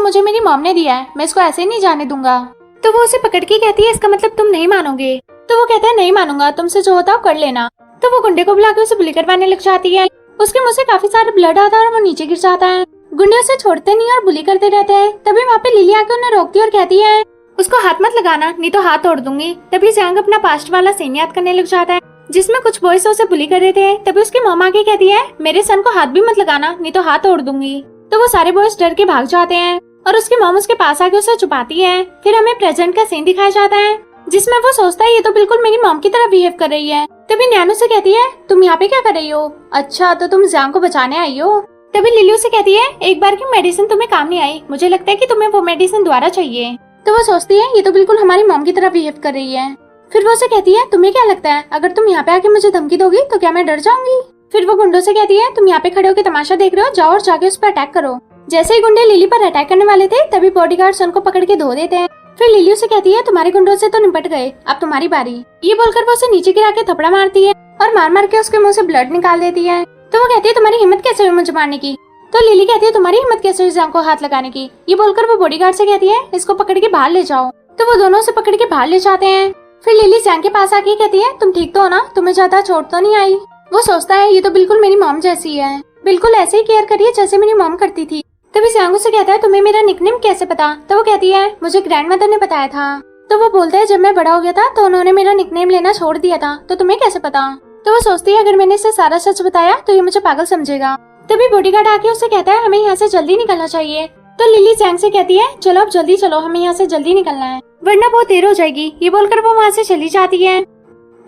मुझे मेरी मॉम ने दिया है, मैं इसको ऐसे ही नहीं जाने दूंगा। तो वो उसे पकड़ के कहती है, इसका मतलब तुम नहीं मानोगे? तो वो कहता है, नहीं मानूंगा, तुमसे जो होता हो कर लेना। तो वो गुंडे को बुला के उसे बुली करवाने लग जाती है। उसके मुंह से काफी सारा ब्लड आता है और वो नीचे गिर जाता है। गुंडे उसे छोड़ते नहीं और बुली करते रहते हैं। तभी वहाँ पे लिली आके उन्हें रोकती है और कहती है उसको हाथ मत लगाना, नहीं तो हाथ तोड़ दूंगी। तभी जैंग अपना पास्ट वाला सीन याद करने लग जाता है जिसमें कुछ बॉयज उसे बुली कर रहे थे। तभी उसकी मॉम आके कहती है मेरे सन को हाथ भी मत लगाना, नहीं तो हाथ तोड़ दूंगी। तो वो सारे बॉयज डर के भाग जाते हैं और उसकी मॉम उसके पास आके उसे छुपाती है। फिर हमें प्रेजेंट का सीन दिखाया जाता है जिसमें वो सोचता है ये तो बिल्कुल मेरी मॉम की तरह बिहेव कर रही है। तभी नैनो से कहती है तुम यहाँ पे क्या कर रही हो? अच्छा, तो तुम जैंग को बचाने आई हो। तभी लिली से कहती है एक बार की मेडिसिन तुम्हें काम नहीं आई, मुझे लगता है कि तुम्हें वो मेडिसिन दोबारा चाहिए। तो वो सोचती है ये तो बिल्कुल हमारी मॉम की तरह बिहेव कर रही है। फिर वो उसे कहती है तुम्हें क्या लगता है अगर तुम यहाँ पे आके मुझे धमकी दोगी तो क्या मैं डर जाऊंगी? फिर वो गुंडों से कहती है तुम यहाँ पे खड़े होकर तमाशा देख रहे हो, जाओ और जाके उस पर अटैक करो। जैसे ही गुंडे लिली पर अटैक करने वाले थे तभी बॉडीगार्ड्स उनको पकड़ के धो देते हैं। फिर लिली उसे कहती है तुम्हारे गुंडों से तो निपट गए, अब तुम्हारी बारी। ये बोलकर वो उसे नीचे गिरा के थपड़ा मारती है और मार मार के उसके मुंह से ब्लड निकाल देती है। तो वो कहती है तुम्हारी हिम्मत कैसे हुई मुझे मारने की? तो लिली कहती है तुम्हारी हिम्मत कैसे हुई जैंग को हाथ लगाने की? ये बोलकर वो बॉडीगार्ड से कहती है इसको पकड़ के बाहर ले जाओ। तो वो दोनों से पकड़ के बाहर ले जाते हैं। फिर लिली जैंग के पास आके कहती है तुम ठीक तो हो ना, तुम्हें ज्यादा चोट तो नहीं आई? वो सोचता है ये तो बिल्कुल मेरी मॉम जैसी है, बिल्कुल ऐसे ही केयर करिए जैसे मेरी मॉम करती थी। तभी जैंग से कहता है तुम्हें मेरा निकनेम कैसे पता? तो वो कहती है मुझे ग्रैंडमदर ने बताया था। तो वो बोलता है जब मैं बड़ा हो गया था तो उन्होंने मेरा निकनेम लेना छोड़ दिया था, तो तुम्हें कैसे पता? तो वो सोचती है अगर मैंने इसे सारा सच बताया तो ये मुझे पागल समझेगा। तभी बॉडीगार्ड आके उसे कहता है हमें यहाँ से जल्दी निकलना चाहिए। तो लिली जैंग से कहती है चलो अब जल्दी चलो, हमें यहाँ से जल्दी निकलना है वरना बहुत देर हो जाएगी। ये बोलकर वो वहाँ से चली जाती है।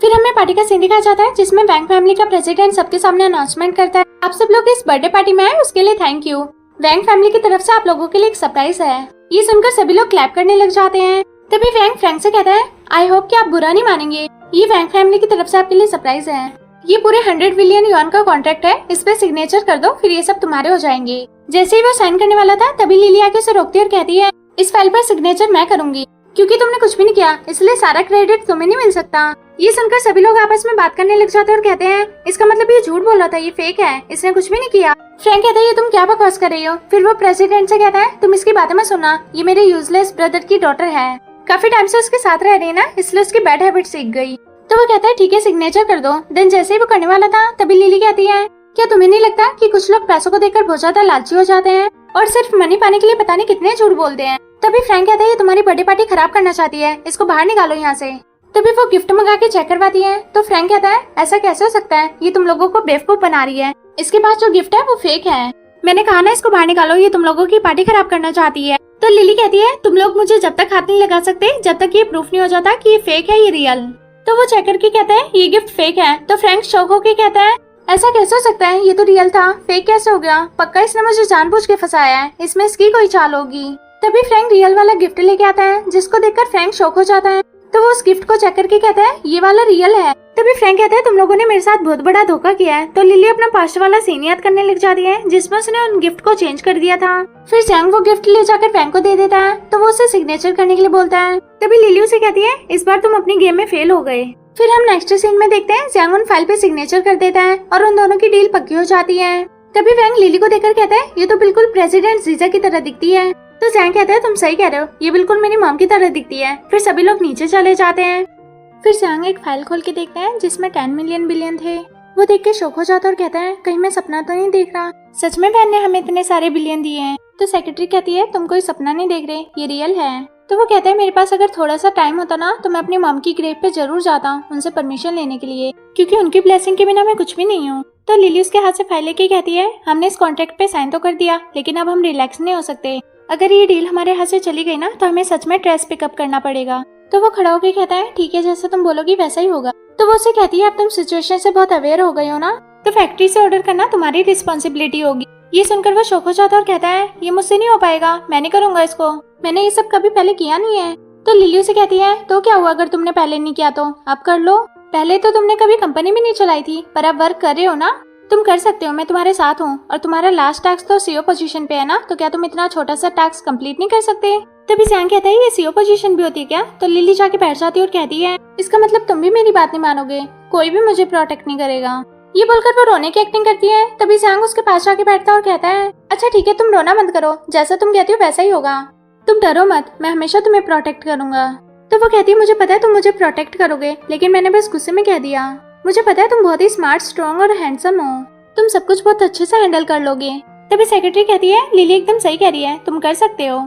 फिर हमें पार्टी का सीन दिखाया जाता है जिसमें वैंग फैमिली का प्रेसिडेंट सबके सामने अनाउंसमेंट करता है आप सब लोग इस बर्थडे पार्टी में आए उसके लिए थैंक यू। वैंग फैमिली की तरफ से आप लोगों के लिए एक सरप्राइज है। ये सुनकर सभी लोग क्लैप करने लग जाते हैं। तभी वैंग फ्रैंक से कहता है आई होप कि आप बुरा नहीं मानेंगे, ये वैंग फैमिली की तरफ से आपके लिए सरप्राइज है। ये पूरे 100 बिलियन युआन का कॉन्ट्रैक्ट है, इस पे सिग्नेचर कर दो फिर ये सब तुम्हारे हो जाएंगे। जैसे ही वो साइन करने वाला था तभी लिली आके उसे रोकती है और कहती है इस फाइल पर सिग्नेचर मैं करूंगी क्योंकि तुमने कुछ भी नहीं किया, इसलिए सारा क्रेडिट तुम्हें नहीं मिल सकता। ये सुनकर सभी लोग आपस में बात करने लग जाते हैं और कहते हैं इसका मतलब ये झूठ बोल रहा था, ये फेक है, इसने कुछ भी नहीं किया। फ्रैंक कहता है ये तुम क्या बकवास कर रही हो? फिर वो प्रेसिडेंट से कहता है तुम इसकी बातें मत सुनना, ये मेरे यूजलेस ब्रदर की डॉटर है, काफी टाइम से उसके साथ रह रही है ना, इसलिए उसकी बैड हैबिट सीख गई। तो वो कहता है ठीक है सिग्नेचर कर दो। देन जैसे ही वो करने वाला था तभी लिली कहती है क्या तुम्हें नहीं लगता कि कुछ लोग पैसों को देखकर बहुत ज्यादा लालची हो जाते हैं और सिर्फ मनी पाने के लिए पता नहीं कितने झूठ बोलते हैं? तभी फ्रैंक कहता है ये तुम्हारी बर्थडे पार्टी खराब करना चाहती है, इसको बाहर निकालो यहाँ से। तभी वो गिफ्ट मंगा के चेक करवाती है। तो फ्रैंक कहता है ऐसा कैसे हो सकता है, ये तुम लोगों को बेवकूफ बना रही है, इसके पास जो गिफ्ट है वो फेक है। मैंने कहा ना इसको बाहर निकालो, ये तुम लोगों की पार्टी खराब करना चाहती है। तो लिली कहती है तुम लोग मुझे जब तक हाथ नहीं लगा सकते जब तक ये प्रूफ नहीं हो जाता कि ये फेक है ये रियल। तो वो चेक करके कहता है ये गिफ्ट फेक है। तो फ्रैंक शॉक होके कहता है ऐसा कैसे हो सकता है, ये तो रियल था, फेक कैसे हो गया? पक्का इसने मुझे जानबूझ के फंसाया है, इसमें इसकी कोई चाल होगी। तभी फ्रैंक रियल वाला गिफ्ट लेके आता है जिसको देखकर फ्रैंक शॉक हो जाता है। तो वो उस गिफ्ट को चेक करके कहता है ये वाला रियल है। तभी फ्रैंक कहता है तुम लोगों ने मेरे साथ बहुत बड़ा धोखा किया है। तो लिली अपना पास्ट वाला सीन याद करने लग जाती है जिसमें उसने उन गिफ्ट को चेंज कर दिया था। फिर जैंग वो गिफ्ट ले जाकर फ्रैंक को दे देता है तो वो उसे सिग्नेचर करने के लिए बोलता है। तभी लिली उसे कहती है इस बार तुम अपनी गेम में फेल हो गए। फिर हम नेक्स्ट सीन में देखते हैं जैंग उन फाइल पे सिग्नेचर कर देता है और उन दोनों की डील पक्की हो जाती है। तभी वैंग लिली को देखकर कहता है ये तो बिल्कुल प्रेसिडेंट जीजा की तरह दिखती है। तो जैंग कहता है तुम सही कह रहे हो, ये बिल्कुल मेरी मॉम की तरह दिखती है। फिर सभी लोग नीचे चले जाते हैं। फिर जैंग एक फाइल खोल के देखता है जिसमें 10 मिलियन बिलियन थे। वो देख के शौक हो जाता है और कहता है कहीं मैं सपना तो नहीं देख रहा, सच में बहन ने हमें इतने सारे बिलियन दिए हैं। तो सेक्रेटरी कहती है तुम कोई सपना नहीं देख रहे, ये रियल है। तो वो कहता है मेरे पास अगर थोड़ा सा टाइम होता ना तो मैं अपनी मॉम की ग्रेव पे जरूर जाता उनसे परमिशन लेने के लिए, क्योंकि उनकी ब्लेसिंग के बिना मैं कुछ भी नहीं हूँ। तो लिली उसके हाथ से फाइल लेके कहती है हमने इस कॉन्ट्रैक्ट पे साइन तो कर दिया लेकिन अब हम रिलैक्स नहीं हो सकते, अगर ये डील हमारे हाथ से चली गई ना तो हमें सच में ड्रेस पिकअप करना पड़ेगा। तो वो खड़ा होकर कहता है ठीक है जैसा तुम बोलोगी वैसा ही होगा। तो वो उसे कहती है अब तुम सिचुएशन से बहुत अवेयर हो गई हो ना, तो फैक्ट्री से ऑर्डर करना तुम्हारी रिस्पॉन्सिबिलिटी होगी। ये सुनकर वो शौक हो जाता है और कहता है ये मुझसे नहीं हो पाएगा, मैं नहीं करूंगा इसको, मैंने ये सब कभी पहले किया नहीं है। तो लिली से कहती है तो क्या हुआ अगर तुमने पहले नहीं किया तो अब कर लो, पहले तो तुमने कभी कंपनी भी नहीं चलाई थी पर अब वर्क कर रहे हो ना, तुम कर सकते हो, मैं तुम्हारे साथ हूँ। और तुम्हारा लास्ट टास्क तो सीईओ पोजीशन पे है ना, तो क्या तुम इतना छोटा सा टास्क कंप्लीट नहीं कर सकते? तभी जैंग कहता है ये सीईओ पोजीशन भी होती है क्या? तो लिली जाके बैठ जाती है और कहती है इसका मतलब तुम भी मेरी बात नहीं मानोगे, कोई भी मुझे प्रोटेक्ट नहीं करेगा। ये बोलकर वो रोने की एक्टिंग करती है। तभी जैंग उसके पास जाके बैठता है और कहता है अच्छा ठीक है तुम रोना मत करो, जैसा तुम कहती हो वैसा ही होगा, तुम डरो मत, मैं हमेशा तुम्हें प्रोटेक्ट करूंगा। तो वो कहती है मुझे पता है तुम मुझे प्रोटेक्ट करोगे, लेकिन मैंने बस गुस्से में कह दिया, मुझे पता है तुम बहुत ही स्मार्ट, स्ट्रॉन्ग और हैंडसम हो, तुम सब कुछ बहुत अच्छे से हैंडल कर लोगे। तभी सेक्रेटरी कहती है लिली एकदम सही कह रही है, तुम कर सकते हो।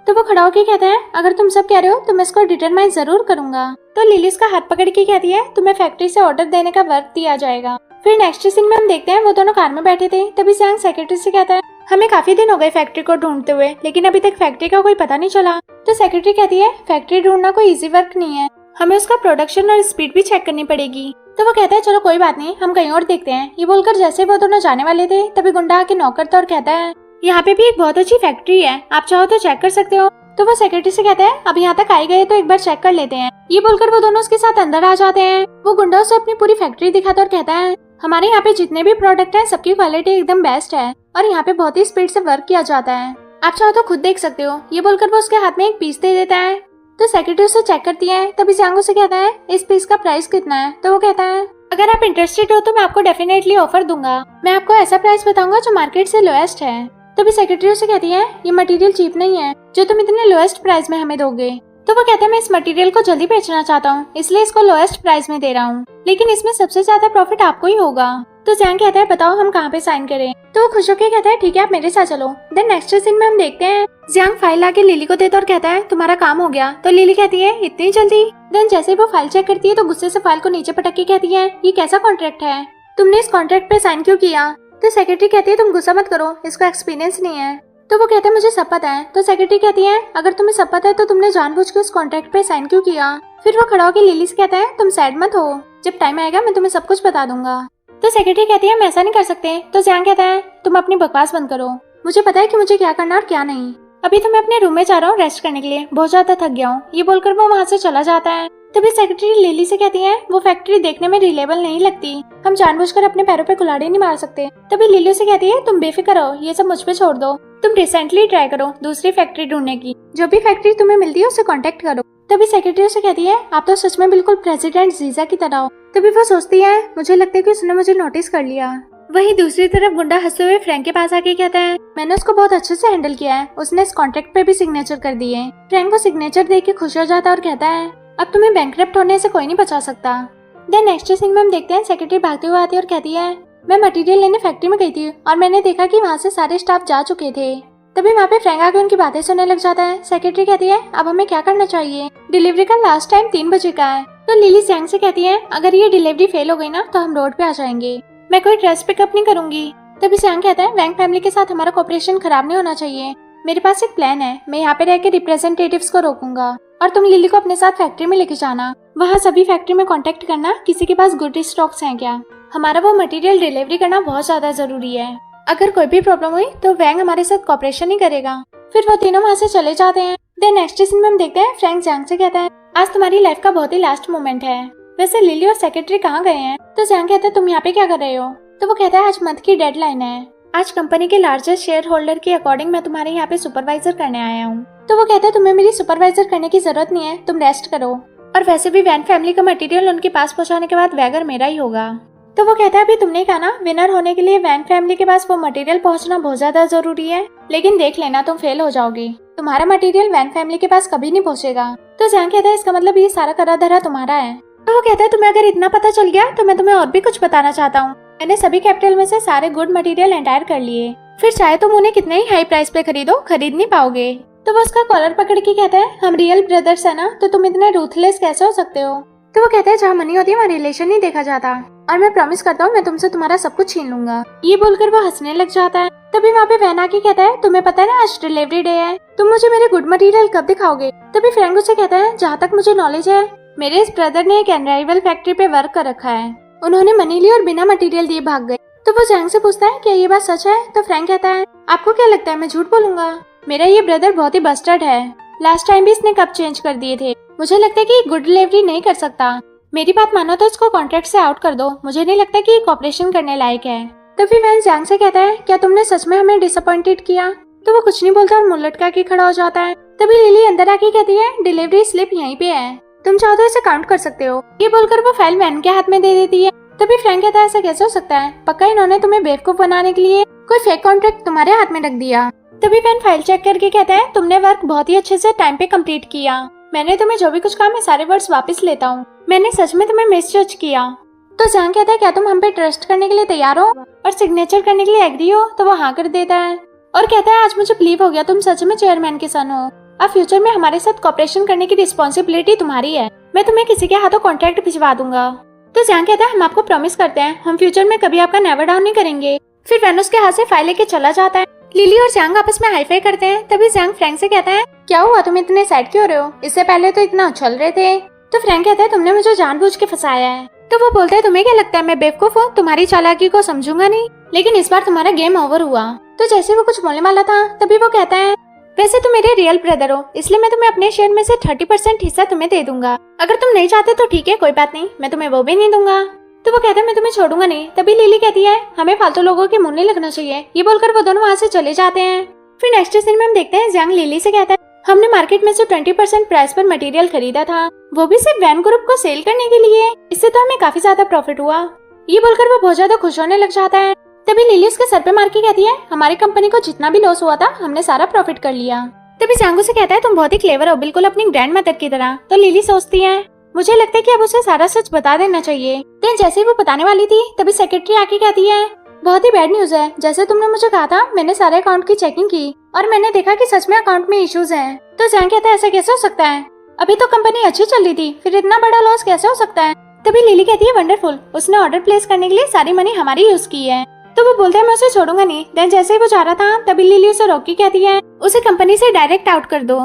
तो वो खड़ा होकर कहता है अगर तुम सब कह रहे हो तो मैं इसको डिटरमाइन जरूर करूंगा। तो लिली उसका हाथ पकड़ के कहती है तुम्हें फैक्ट्री से ऑर्डर देने का वर्क दिया जाएगा। फिर नेक्स्ट सीन में हम देखते हैं वो दोनों कार में बैठे थे। तभी जैंग सेक्रेटरी से कहता है हमें काफी दिन हो गए फैक्ट्री को ढूंढते हुए, लेकिन अभी तक फैक्ट्री का कोई पता नहीं चला। तो सेक्रेटरी कहती है फैक्ट्री ढूंढना कोई इजी वर्क नहीं है, हमें उसका प्रोडक्शन और स्पीड भी चेक करनी पड़ेगी। तो वो कहता है चलो कोई बात नहीं, हम कहीं और देखते हैं। ये बोलकर जैसे वो दोनों जाने वाले थे तभी गुंडा आके नॉक करता और कहता है यहाँ पे भी एक बहुत अच्छी फैक्ट्री है, आप चाहो तो चेक कर सकते हो। तो वो सेक्रेटरी से कहता है अब यहाँ तक आए गए तो एक बार चेक कर लेते हैं। ये बोलकर वो दोनों उसके साथ अंदर आ जाते हैं। वो गुंडा उसे अपनी पूरी फैक्ट्री दिखाता और कहता है हमारे यहाँ पे जितने भी प्रोडक्ट हैं सबकी क्वालिटी एकदम बेस्ट है और यहाँ पे बहुत ही स्पीड से वर्क किया जाता है, आप चाहो तो खुद देख सकते हो। ये बोलकर वो उसके हाथ में एक पीस दे देता है। तो सेक्रेटरी उसे चेक करती है। तभी जैंग से कहता है इस पीस का प्राइस कितना है। तो वो कहता है अगर आप इंटरेस्टेड हो तो मैं आपको डेफिनेटली ऑफर दूंगा, मैं आपको ऐसा प्राइस बताऊंगा जो मार्केट से लोएस्ट है। तभी सेक्रेटरी उसे कहती है ये मटेरियल चीप नहीं है जो तुम इतने लोएस्ट प्राइस में हमें दोगे। तो वो कहता है मैं इस मटेरियल को जल्दी बेचना चाहता हूँ इसलिए इसको लोएस्ट प्राइस में दे रहा हूँ, लेकिन इसमें सबसे ज्यादा प्रॉफिट आपको ही होगा। तो जैंग कहता है बताओ हम कहाँ पे साइन करें। तो वो खुश होकर कहता है ठीक है आप मेरे साथ चलो। देन नेक्स्ट सीन में हम देखते हैं जैंग फाइल लाके लिली को देता और कहता है तुम्हारा काम हो गया। तो लिली कहती है इतनी जल्दी। देन जैसे ही वो फाइल चेक करती है तो गुस्से से फाइल को नीचे पटक के कहती है ये कैसा कॉन्ट्रैक्ट है, तुमने इस कॉन्ट्रैक्ट पे साइन क्यों किया। तो सेक्रेटरी कहती है तुम गुस्सा मत करो, इसको एक्सपीरियंस नहीं है। तो वो कहते हैं मुझे सब पता है। तो सेक्रेटरी कहती है अगर तुम्हें सब पता है तो तुमने जानबूझ के उस कॉन्ट्रैक्ट पे साइन क्यों किया। फिर वो खड़ा होकर लिली से कहता है तुम सैड मत हो, जब टाइम आएगा मैं तुम्हें सब कुछ बता दूंगा। तो सेक्रेटरी कहती है हम ऐसा नहीं कर सकते। तो जैंग कहता है तुम अपनी बकवास बंद करो, मुझे पता है कि मुझे क्या करना और क्या नहीं। अभी तो मैं अपने रूम में जा रहा हूँ रेस्ट करने के लिए, बहुत ज्यादा थक गया हूँ। ये बोलकर वो वहाँ से चला जाता है। तभी सेक्रेटरी लिली से कहती है वो फैक्ट्री देखने में रिलेबल नहीं लगती, हम जानबूझकर अपने पैरों पे कुल्हाड़ी नहीं मार सकते। तभी लिली से कहती है तुम बेफिक्र हो, ये सब मुझ पे छोड़ दो, तुम रिसेंटली ट्राई करो दूसरी फैक्ट्री ढूंढने की, जो भी फैक्ट्री तुम्हें मिलती है उससे कांटेक्ट करो। तभी सेक्रेटरी से कहती है आप तो सच में बिल्कुल प्रेसिडेंट जीजा की तरह हो। तभी वो सोचती है मुझे लगता है कि उसने मुझे नोटिस कर लिया। वहीं दूसरी तरफ गुंडा हंसते हुए फ्रैंक के पास आके कहता है मैंने उसको बहुत अच्छे से हैंडल किया है, उसने इस कॉन्ट्रैक्ट पे भी सिग्नेचर कर दिए। फ्रैंक को सिग्नेचर देख के खुश हो जाता है और कहता है अब तुम्हें बैंकरप्ट होने से कोई नहीं बचा सकता। देन नेक्स्ट सीन में हम देखते हैं सेक्रेटरी भागते हुए आती है और कहती है मैं मटेरियल लेने फैक्ट्री में गई थी और मैंने देखा कि वहाँ से सारे स्टाफ जा चुके थे। तभी वहाँ पे फ्रैंक आके उनकी बातें सुनने लग जाता है। सेक्रेटरी कहती है अब हमें क्या करना चाहिए, डिलीवरी का लास्ट टाइम 3 बजे का है। तो लिली जैंग से कहती है अगर ये डिलीवरी फेल हो गई ना तो हम रोड पे आ जाएंगे, मैं कोई ड्रेस पिकअप नहीं करूंगी। तभी जैंग कहता है वैंग फैमिली के साथ हमारा कोऑपरेशन खराब नहीं होना चाहिए, मेरे पास एक प्लान है, मैं यहाँ पे रह के रिप्रेजेंटेटिव्स को रोकूंगा और तुम लिली को अपने साथ फैक्ट्री में लेके जाना, वहाँ सभी फैक्ट्री में कांटेक्ट करना किसी के पास गुड स्टॉक्स हैं क्या, हमारा वो मटेरियल डिलीवरी करना बहुत ज्यादा जरूरी है, अगर कोई भी प्रॉब्लम हुई तो वैंग हमारे साथ कॉपरेशन ही करेगा। फिर वो तीनों वहाँ से चले जाते हैं। देन नेक्स्ट सीन में हम देखते हैं फ्रैंक जैंग से कहता है आज तुम्हारी लाइफ का बहुत ही लास्ट मोमेंट है, वैसे लिली और सेक्रेटरी कहाँ गए हैं। तो जैंग कहता है तुम यहाँ पे क्या कर रहे हो। तो वो कहता है आज मंथ की डेडलाइन है, आज कंपनी के लार्जेस्ट शेयर होल्डर के अकॉर्डिंग मैं तुम्हारे यहाँ पे सुपरवाइजर करने आया हूँ। तो वो कहता है तुम्हें मेरी सुपरवाइजर करने की जरूरत नहीं है, तुम रेस्ट करो, और वैसे भी वैन फैमिली का मटेरियल उनके पास पहुँचाने के बाद वैगर मेरा ही होगा। तो वो कहता है अभी तुमने कहा ना विनर होने के लिए वैन फैमिली के पास वो मटेरियल पहुंचना बहुत ज्यादा जरूरी है, लेकिन देख लेना तुम फेल हो जाओगी, तुम्हारा मटेरियल वैन फैमिली के पास कभी नहीं पहुंचेगा। तो जैंग कहता है इसका मतलब ये सारा करा धरा तुम्हारा है। तो वो कहता है तुम्हें अगर इतना पता चल गया तो मैं तुम्हें और भी कुछ बताना चाहता हूँ, मैंने सभी कैपिटल में से सारे गुड मटेरियल एंटायर कर लिए, फिर चाहे तुम उन्हें कितने ही हाई प्राइस पे खरीदो खरीद नहीं पाओगे। तो वो उसका कॉलर पकड़ के कहता है हम रियल ब्रदर्स है ना, तो तुम इतने रूथलेस कैसे हो सकते हो। तो वो कहता है जहाँ मनी होती है वहाँ रिलेशन नहीं देखा जाता, और मैं प्रॉमिस करता हूँ मैं तुमसे तुम्हारा सब कुछ छीन लूंगा। ये बोलकर वो हंसने लग जाता है। तभी वहाँ पे वैन आके कहता है तुम्हें पता है ना आज डिलीवरी डे है, तुम मुझे मेरे गुड मटेरियल कब दिखाओगे। तभी फ्रैंक उससे कहता है जहाँ तक मुझे नॉलेज है मेरे इस ब्रदर ने एक एनराइवल फैक्ट्री पे वर्क कर रखा है, उन्होंने मनी ली और बिना मटेरियल दिए भाग गए। तो वो जैंग से पूछता है क्या ये बात सच है। तो फ्रैंक कहता है आपको क्या लगता है मैं झूठ बोलूंगा, मेरा ये ब्रदर बहुत ही बस्टर्ड है, लास्ट टाइम भी इसने कप चेंज कर दिए थे, मुझे लगता है कि गुड डिलीवरी नहीं कर सकता, मेरी बात मानो तो इसको कॉन्ट्रैक्ट से आउट कर दो, मुझे नहीं लगता कि ये कॉपरेशन करने लायक है। तो फिर वैन जैंग से कहता है क्या तुमने सच में हमें डिसअपॉइंटेड किया। तो वो कुछ नहीं बोलता और मुंह लटका के खड़ा हो जाता है। तभी लिली अंदर आके कहती है डिलीवरी स्लिप यहीं पे है, तुम चाहो तो इसे काउंट कर सकते हो। ये बोलकर वो फाइल वैन के हाथ में दे देती है। तभी फ्रैंक कहता है ऐसा कैसे हो सकता है, पक्का इन्होंने तुम्हें बेवकूफ बनाने के लिए कोई फेक कॉन्ट्रैक्ट तुम्हारे हाथ में रख दिया। तभी वैन फाइल चेक करके कहता है तुमने वर्क बहुत ही अच्छे से टाइम पे कंप्लीट किया, मैंने तुम्हें जो भी कुछ कहा मैं सारे वर्ड्स वापस लेता हूँ, मैंने सच में तुम्हें मिसजज किया। तो जैंग कहता है क्या तुम हम पे ट्रस्ट करने के लिए तैयार हो और सिग्नेचर करने के लिए एग्री हो, तो वो हाँ कर देता है और कहता है आज मुझे बिलीव हो गया तुम सच में चेयरमैन के सन हो। अब फ्यूचर में हमारे साथ कॉपरेशन करने की रिस्पॉन्सिबिलिटी तुम्हारी है। मैं तुम्हें किसी के हाथों कॉन्ट्रैक्ट भिजवा दूंगा। तो जैंग कहता है हम आपको प्रॉमिस करते हैं हम फ्यूचर में कभी आपका नेवर डाउन नहीं करेंगे। फिर वैन उसके हाथ से फाइल लेके चला जाता है। लिली और जैंग आपस में हाईफाई करते हैं। तभी जैंग फ्रैंक से कहता है क्या हुआ तुम इतने सैड क्यों हो रहे हो, इससे पहले तो इतना उछल रहे थे। तो फ्रैंक कहता है तुमने मुझे जानबूझ के फंसाया है। तो वो बोलता है तुम्हें क्या लगता है मैं बेवकूफ हूँ, तुम्हारी चालाकी को समझूंगा नहीं, लेकिन इस बार तुम्हारा गेम ओवर हुआ। तो जैसे वो कुछ बोलने वाला था तभी वो कहता है वैसे तुम मेरे रियल ब्रदर हो इसलिए मैं तुम्हें अपने शेयर में से 30% हिस्सा तुम्हें दे दूंगा। अगर तुम नहीं चाहते तो ठीक है कोई बात नहीं, मैं तुम्हें वो भी नहीं दूंगा। तो वो कहता है मैं तुम्हें छोड़ूंगा नहीं। तभी लिली कहती है हमें फालतू लोगों के मुंह नहीं लगना चाहिए। ये बोलकर वो दोनों वहाँ से चले जाते हैं। फिर नेक्स्ट सीन में हम देखते हैं जैंग लिली से कहता है हमने मार्केट में से 20% प्राइस पर मटेरियल खरीदा था, वो भी सिर्फ वैन ग्रुप को सेल करने के लिए। इससे तो हमें काफी ज्यादा प्रॉफिट हुआ। ये बोलकर वो बहुत ज्यादा खुश होने लग जाता है। तभी लिली उसके सर पे मार के कहती है हमारी कंपनी को जितना भी लॉस हुआ था हमने सारा प्रॉफिट कर लिया। तभी जैंग से कहता है तुम बहुत ही क्लेवर हो, बिल्कुल अपनी ग्रैंड मदर की तरह। तो लिली सोचती है मुझे लगता है कि अब उसे सारा सच बता देना चाहिए। तो जैसे ही वो बताने वाली थी तभी सेक्रेटरी आके कहती है बहुत ही बैड न्यूज है, जैसे तुमने मुझे कहा था मैंने सारे अकाउंट की चेकिंग की और मैंने देखा कि सच में अकाउंट में इश्यूज हैं। तो जैंग कहता है ऐसा कैसे हो सकता है, अभी तो कंपनी अच्छी चल रही थी, फिर इतना बड़ा लॉस कैसे हो सकता है। तभी लिली कहती है वंडरफुल, उसने ऑर्डर प्लेस करने के लिए सारी मनी हमारी यूज की है। तो वो बोलता है मैं उसे छोड़ूंगा नहीं। देन जैसे ही वो जा रहा था तभी लिली उसे रोक के कहती है उसे कंपनी से डायरेक्ट आउट कर दो।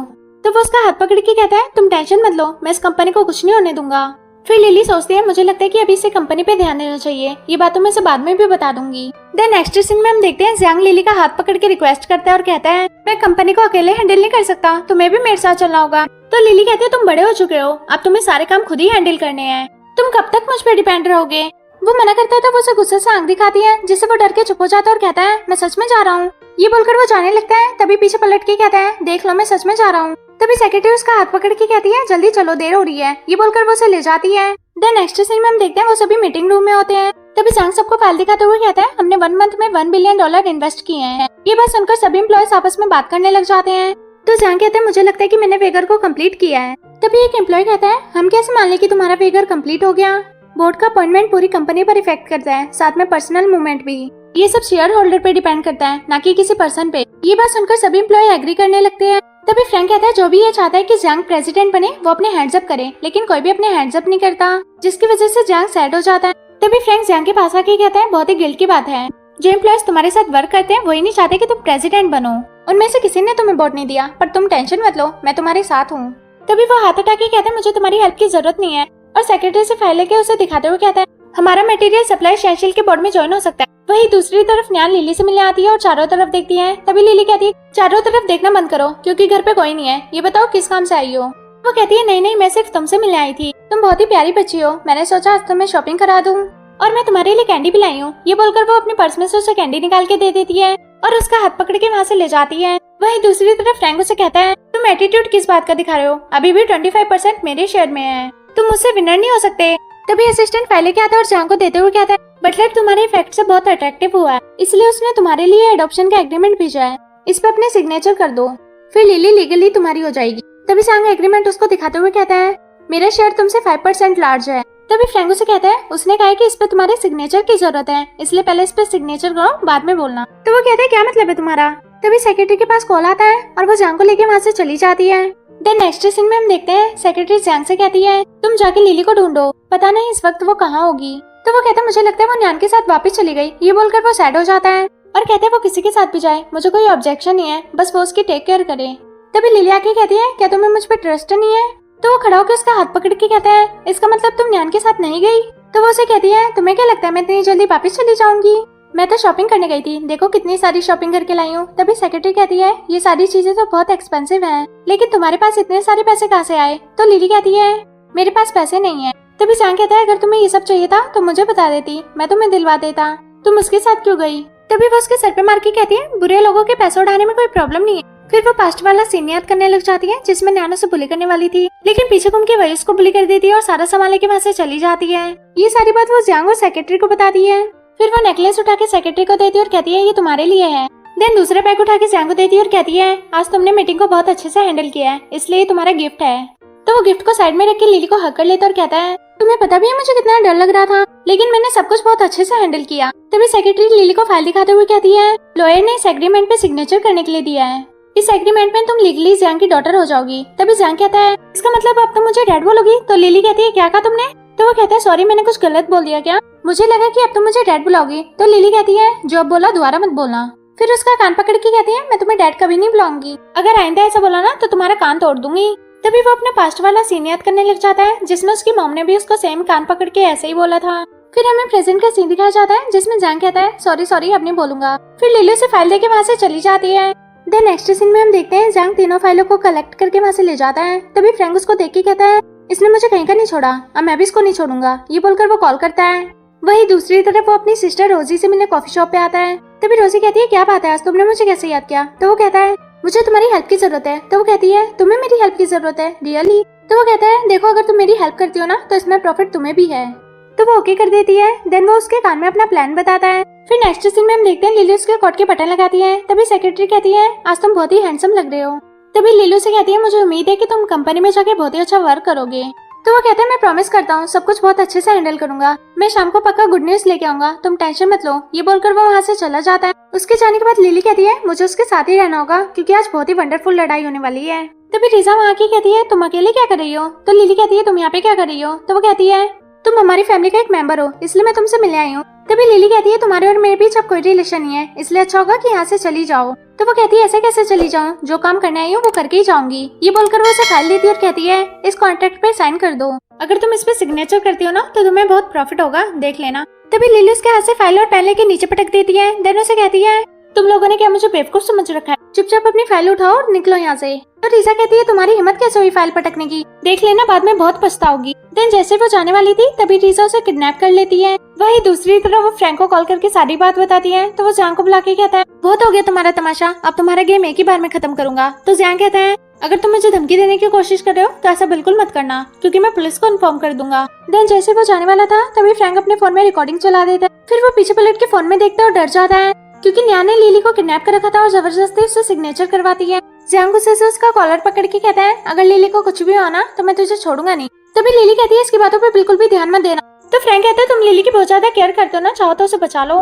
तो वो उसका हाथ पकड़ के कहता है तुम टेंशन मत लो, मैं इस कंपनी को कुछ नहीं होने दूंगा। फिर लिली सोचती है मुझे लगता है कि अभी इसे कंपनी पे ध्यान देना चाहिए, ये बातों में से बाद में भी बता दूंगी। देन नेक्स्ट सीन में हम देखते हैं जैंग लिली का हाथ पकड़ के रिक्वेस्ट करता है और कहता है मैं कंपनी को अकेले हैंडल नहीं कर सकता, तुम्हें भी मेरे साथ चलना होगा। तो लिली कहती है तुम बड़े हो चुके हो, अब तुम्हें सारे काम खुद ही हैंडल करने हैं, तुम कब तक मुझ पर डिपेंड रहोगे। वो मना करता है तो वो उसे गुस्से से आंख दिखाती है, जिससे वो डर के चुप हो जाता है और कहता है मैं सच में जा रहा हूँ। ये बोलकर वो जाने लगता है। तभी पीछे पलट के कहता है देख लो मैं सच में जा रहा हूँ। तभी सेक्रेटरी उसका हाथ पकड़ के कहती है जल्दी चलो देर हो रही है। ये बोलकर वो उसे ले जाती है। देन नेक्स्ट सीन में हम देखते हैं वो सभी मीटिंग रूम में होते हैं। तभी जैंग सबको फाइल दिखाते हुए कहता है हमने 1 मंथ में $1 बिलियन इन्वेस्ट किए हैं। ये बात सुनकर सभी एम्प्लॉयज आपस में बात करने लग जाते हैं। तो जैंग कहते हैं मुझे लगता है कि मैंने वेगर को कंप्लीट किया है। तभी एक एम्प्लॉय कहता है हम कैसे मान लें कि तुम्हारा वेगर कंप्लीट हो गया, बोर्ड का अपॉइंटमेंट पूरी कंपनी पर इफेक्ट करता है, साथ में पर्सनल मूवमेंट भी, ये सब शेयर होल्डर पे डिपेंड करता है ना कि किसी पर्सन पे। ये बात सुनकर सभी एम्प्लॉय एग्री करने लगते हैं। तभी फ्रैंक कहता है जो भी ये चाहता है कि जैंग प्रेसिडेंट बने वो अपने हैंड्स अप करे, लेकिन कोई भी अपने हैंड्स अप नहीं करता, जिसकी वजह से जैंग सैड हो जाता है। तभी फ्रैंक जैंग के पास आके कहता है बहुत ही गिल्ट की बात है, जो एम्प्लॉयज तुम्हारे साथ वर्क करते हैं वही नहीं चाहते कि तुम प्रेसिडेंट बनो, उनमें से किसी ने तुम्हें वोट नहीं दिया, पर तुम टेंशन मत लो मैं तुम्हारे साथ हूँ। तभी वो हाथ उठा के कहता है मुझे तुम्हारी हेल्प की जरूरत नहीं है, और सेक्रेटरी से फाइल लेके उसे दिखाते हुए कहता है हमारा मटेरियल सप्लाई शेशिल के बोर्ड में ज्वाइन हो सकता है। वही दूसरी तरफ न्यान लिली से मिलने आती है और चारों तरफ देखती है। तभी लिली कहती है चारों तरफ देखना बंद करो क्योंकि घर पे कोई नहीं है, ये बताओ किस काम से आई हो। वो कहती है नहीं नहीं मैं सिर्फ तुमसे मिलने आई थी, तुम बहुत ही प्यारी बच्ची हो, मैंने सोचा आज तुम्हें शॉपिंग करा दूं और मैं तुम्हारे लिए कैंडी भी लाई हूँ। ये बोलकर वो अपने पर्स में से उसे कैंडी निकाल के दे देती है और उसका हाथ पकड़ के वहाँ से ले जाती है। वही दूसरी तरफ फ्रैंक उसे कहता है तुम एटीट्यूड किस बात का दिखा रहे हो, अभी भी 25% मेरे शेयर में है, तुम मुझसे विनर नहीं हो सकते। तभी असिस्टेंट फाइल के आता है और जैंग को देते हुए कहता है बटलर तुम्हारे इफेक्ट से बहुत अट्रैक्टिव हुआ है, इसलिए उसने तुम्हारे लिए एडॉप्शन का एग्रीमेंट भेजा है, इस पे अपने सिग्नेचर कर दो, फिर लिली लीगली तुम्हारी हो जाएगी। तभी जैंग एग्रीमेंट उसको दिखाते हुए कहता है मेरा शेयर तुमसे 5% लार्ज है। तभी फ्रैंक उसे कहता है उसने कहा है कि इस पे तुम्हारे सिग्नेचर की जरूरत है, इसलिए पहले इस पे सिग्नेचर करो बाद में बोलना। तो वो कहता है क्या मतलब है तुम्हारा। तभी सेक्रेटरी के पास कॉल आता है और वो जैंग को लेके वहाँ से चली जाती है। देन नेक्स्ट सीन में हम देखते हैं सेक्रेटरी जैंग से कहती है तुम जाके लिली को ढूंढो, पता नहीं इस वक्त वो कहाँ होगी। तो वो कहता है मुझे लगता है वो न्यान के साथ वापस चली गई। ये बोलकर वो सैड हो जाता है और कहता है वो किसी के साथ भी जाए मुझे कोई ऑब्जेक्शन नहीं है, बस वो उसकी टेक केयर करे। तभी लिली आके कहती है क्या तुम्हें मुझ पर ट्रस्ट नहीं है। तो वो खड़ा होकर उसका हाथ पकड़ के कहता है इसका मतलब तुम न्यान के साथ नहीं गई। तो वो उसे कहती है तुम्हें क्या लगता है मैं इतनी जल्दी वापस चली जाऊंगी, मैं तो शॉपिंग करने गई थी, देखो कितनी सारी शॉपिंग करके लाई हूँ। तभी सेक्रेटरी कहती है ये सारी चीजें तो बहुत एक्सपेंसिव हैं, लेकिन तुम्हारे पास इतने सारे पैसे कहाँ से आए। तो लिली कहती है मेरे पास पैसे नहीं है। तभी जैंग कहता है अगर तुम्हें ये सब चाहिए था तो मुझे बता देती, मैं तुम्हें दिलवा देता, तुम उसके साथ क्यों गई। तभी वो उसके सर पे मार के कहती है बुरे लोगों के पैसे उठाने में कोई प्रॉब्लम नहीं है। फिर वो पास्ट वाला सीन याद करने लग जाती है जिसमें नैनो से बुली करने वाली थी, लेकिन पीछे घूम के वही उसको बुली कर देती है और सारा सामान लेके वहाँ से चली जाती है। ये सारी बात वो जैंग और सेक्रेटरी को बताती है। फिर वो नेकलेस उठा के सेक्रेटरी को देती है और कहती है ये तुम्हारे लिए है। देन दूसरा बैग उठा के जैंग को देती है और कहती है आज तुमने मीटिंग को बहुत अच्छे से हैंडल किया है, इसलिए तुम्हारा गिफ्ट है। तो वो गिफ्ट को साइड में रख के लिली को हक कर लेता और कहता है तुम तुम्हें पता भी है मुझे कितना डर लग रहा था, लेकिन मैंने सब कुछ बहुत अच्छे से हैंडल किया। तभी सेक्रेटरी लिली को फाइल दिखाते हुए कहती है, लॉयर ने इस एग्रीमेंट पे सिग्नेचर करने के लिए दिया है। इस एग्रीमेंट में तुम लीगली जियांग की डॉटर हो जाओगी। तभी जियांग कहता है, इसका मतलब अब तुम मुझे डैड बोलोगी? तो लिली कहती है, क्या कहा तुमने? तो वो कहता है, सॉरी मैंने कुछ गलत बोल दिया क्या? मुझे लगा कि अब तुम मुझे डैड बुलाओगी। तो लिली कहती है, जो अब बोला दोबारा मत बोलना। फिर उसका कान पकड़ के कहती है, मैं तुम्हें डैड कभी नहीं बुलाऊंगी, अगर आइंदा ऐसा बोला ना तो तुम्हारा कान तोड़ दूंगी। तभी वो अपने पास्ट वाला सीन याद करने लग जाता है, जिसमें उसकी मॉम ने भी उसको सेम कान पकड़ के ऐसे ही बोला था। फिर हमें प्रेजेंट का सीन दिखाया जाता है, जिसमें जियांग कहता है, सॉरी सॉरी अब नहीं बोलूंगा। फिर लिली उसे फाइल देके वहाँ से चली जाती है। देन नेक्स्ट सीन में हम देखते हैं जियांग तीनों फाइलों को कलेक्ट करके वहाँ से ले जाता है। तभी फ्रैंक उसको देख के कहता है, इसने मुझे कहीं का नहीं छोड़ा, अब मैं भी इसको नहीं छोड़ूंगा। ये बोलकर वो कॉल करता है। वही दूसरी तरफ वो अपनी सिस्टर रोजी से मिलने कॉफी शॉप पे आता है। तभी रोजी कहती है, क्या बात है, आज तुमने मुझे कैसे याद किया? तो वो कहता है, मुझे तुम्हारी हेल्प की जरूरत है। तो वो कहती है, तुम्हें मेरी हेल्प की जरूरत है? रियली? तो वो कहता है, देखो अगर तुम मेरी हेल्प करती हो ना तो इसमें प्रॉफिट तुम्हें भी है। तो वो ओके कर देती है। देन वो उसके कान में अपना प्लान बताता है। फिर नेक्स्ट सीन में हम देखते हैं लिली उसके कोट के बटन लगाती है। तभी सेक्रेटरी कहती है, आज तुम बहुत ही हैंडसम लग रहे हो। तभी लिलू से कहती है, मुझे उम्मीद है कि तुम कंपनी में जाके बहुत ही अच्छा वर्क करोगे। तो वो कहता है, मैं प्रॉमिस करता हूँ सब कुछ बहुत अच्छे से हैंडल करूंगा, मैं शाम को पक्का गुड न्यूज लेके आऊंगा, तुम टेंशन मत लो। ये बोलकर वो वहाँ से चला जाता है। उसके जाने के बाद लिली कहती है, मुझे उसके साथ ही रहना होगा क्योंकि आज बहुत ही वंडरफुल लड़ाई होने वाली है। तभी रिजा वहाँ की कहती है, तुम अकेले क्या कर रही हो? तो लिली कहती है, तुम यहाँ पे क्या कर रही हो? तो वो कहती है, तुम हमारी फैमिली का एक मेंबर हो, इसलिए मैं तुमसे मिलने आई हूँ। तभी लिली कहती है, तुम्हारे और मेरे बीच अब कोई रिलेशन नहीं है, इसलिए अच्छा होगा कि यहाँ से चली जाओ। तो वो कहती है, ऐसे कैसे चली जाऊँ, जो काम करने आई हूँ वो करके ही जाऊंगी। ये बोलकर वो उसे फाइल देती है और कहती है, इस कॉन्ट्रैक्ट पे साइन कर दो, अगर तुम इस पे सिग्नेचर करती हो ना तो तुम्हें बहुत प्रॉफिट होगा, देख लेना। तभी लिली उसके हाथ से फाइल और पेन लेके नीचे पटक देती है। देन उसे कहती है, तुम लोगों ने क्या मुझे बेवकूफ समझ रखा है, चुपचाप अपनी फाइल उठाओ और निकलो यहाँ से। तो रीजा कहती है, तुम्हारी हिम्मत कैसे हुई फाइल पटकने की, देख लेना बाद में बहुत पछताओगी। देन जैसे वो जाने वाली थी तभी रीजा उसे किडनैप कर लेती है। वही दूसरी तरफ वो फ्रैंक को कॉल करके सारी बात बताती है। तो वो जियांग को बुला के कहता है, बहुत हो गया तुम्हारा तमाशा, अब तुम्हारा गेम एक ही बार में खत्म करूंगा। तो जियांग कहता है, अगर तुम मुझे धमकी देने की कोशिश कर रहे हो तो ऐसा बिल्कुल मत करना, क्योंकि मैं पुलिस को इन्फॉर्म कर दूंगा। देन जैसे वो जाने वाला था तभी फ्रैंक अपने फोन में रिकॉर्डिंग चला देता है। फिर वो पीछे पलट के फोन में देखता है और डर जाता है, क्योंकि न्या ने लिली को किडनैप कर रखा था और जबरदस्ती उससे सिग्नेचर करवाती है। जियांग गुस्से से उसका कॉलर पकड़ के कहता है, अगर लिली को कुछ भी हो ना तो मैं तुझे छोड़ूंगा नहीं। तभी लिली कहती है, इसकी बातों पे बिल्कुल भी ध्यान मत देना। तो फ्रैंक कहता है, तुम लिली की बहुत ज्यादा केयर करते हो ना, चाहो तो उसे बचा लो।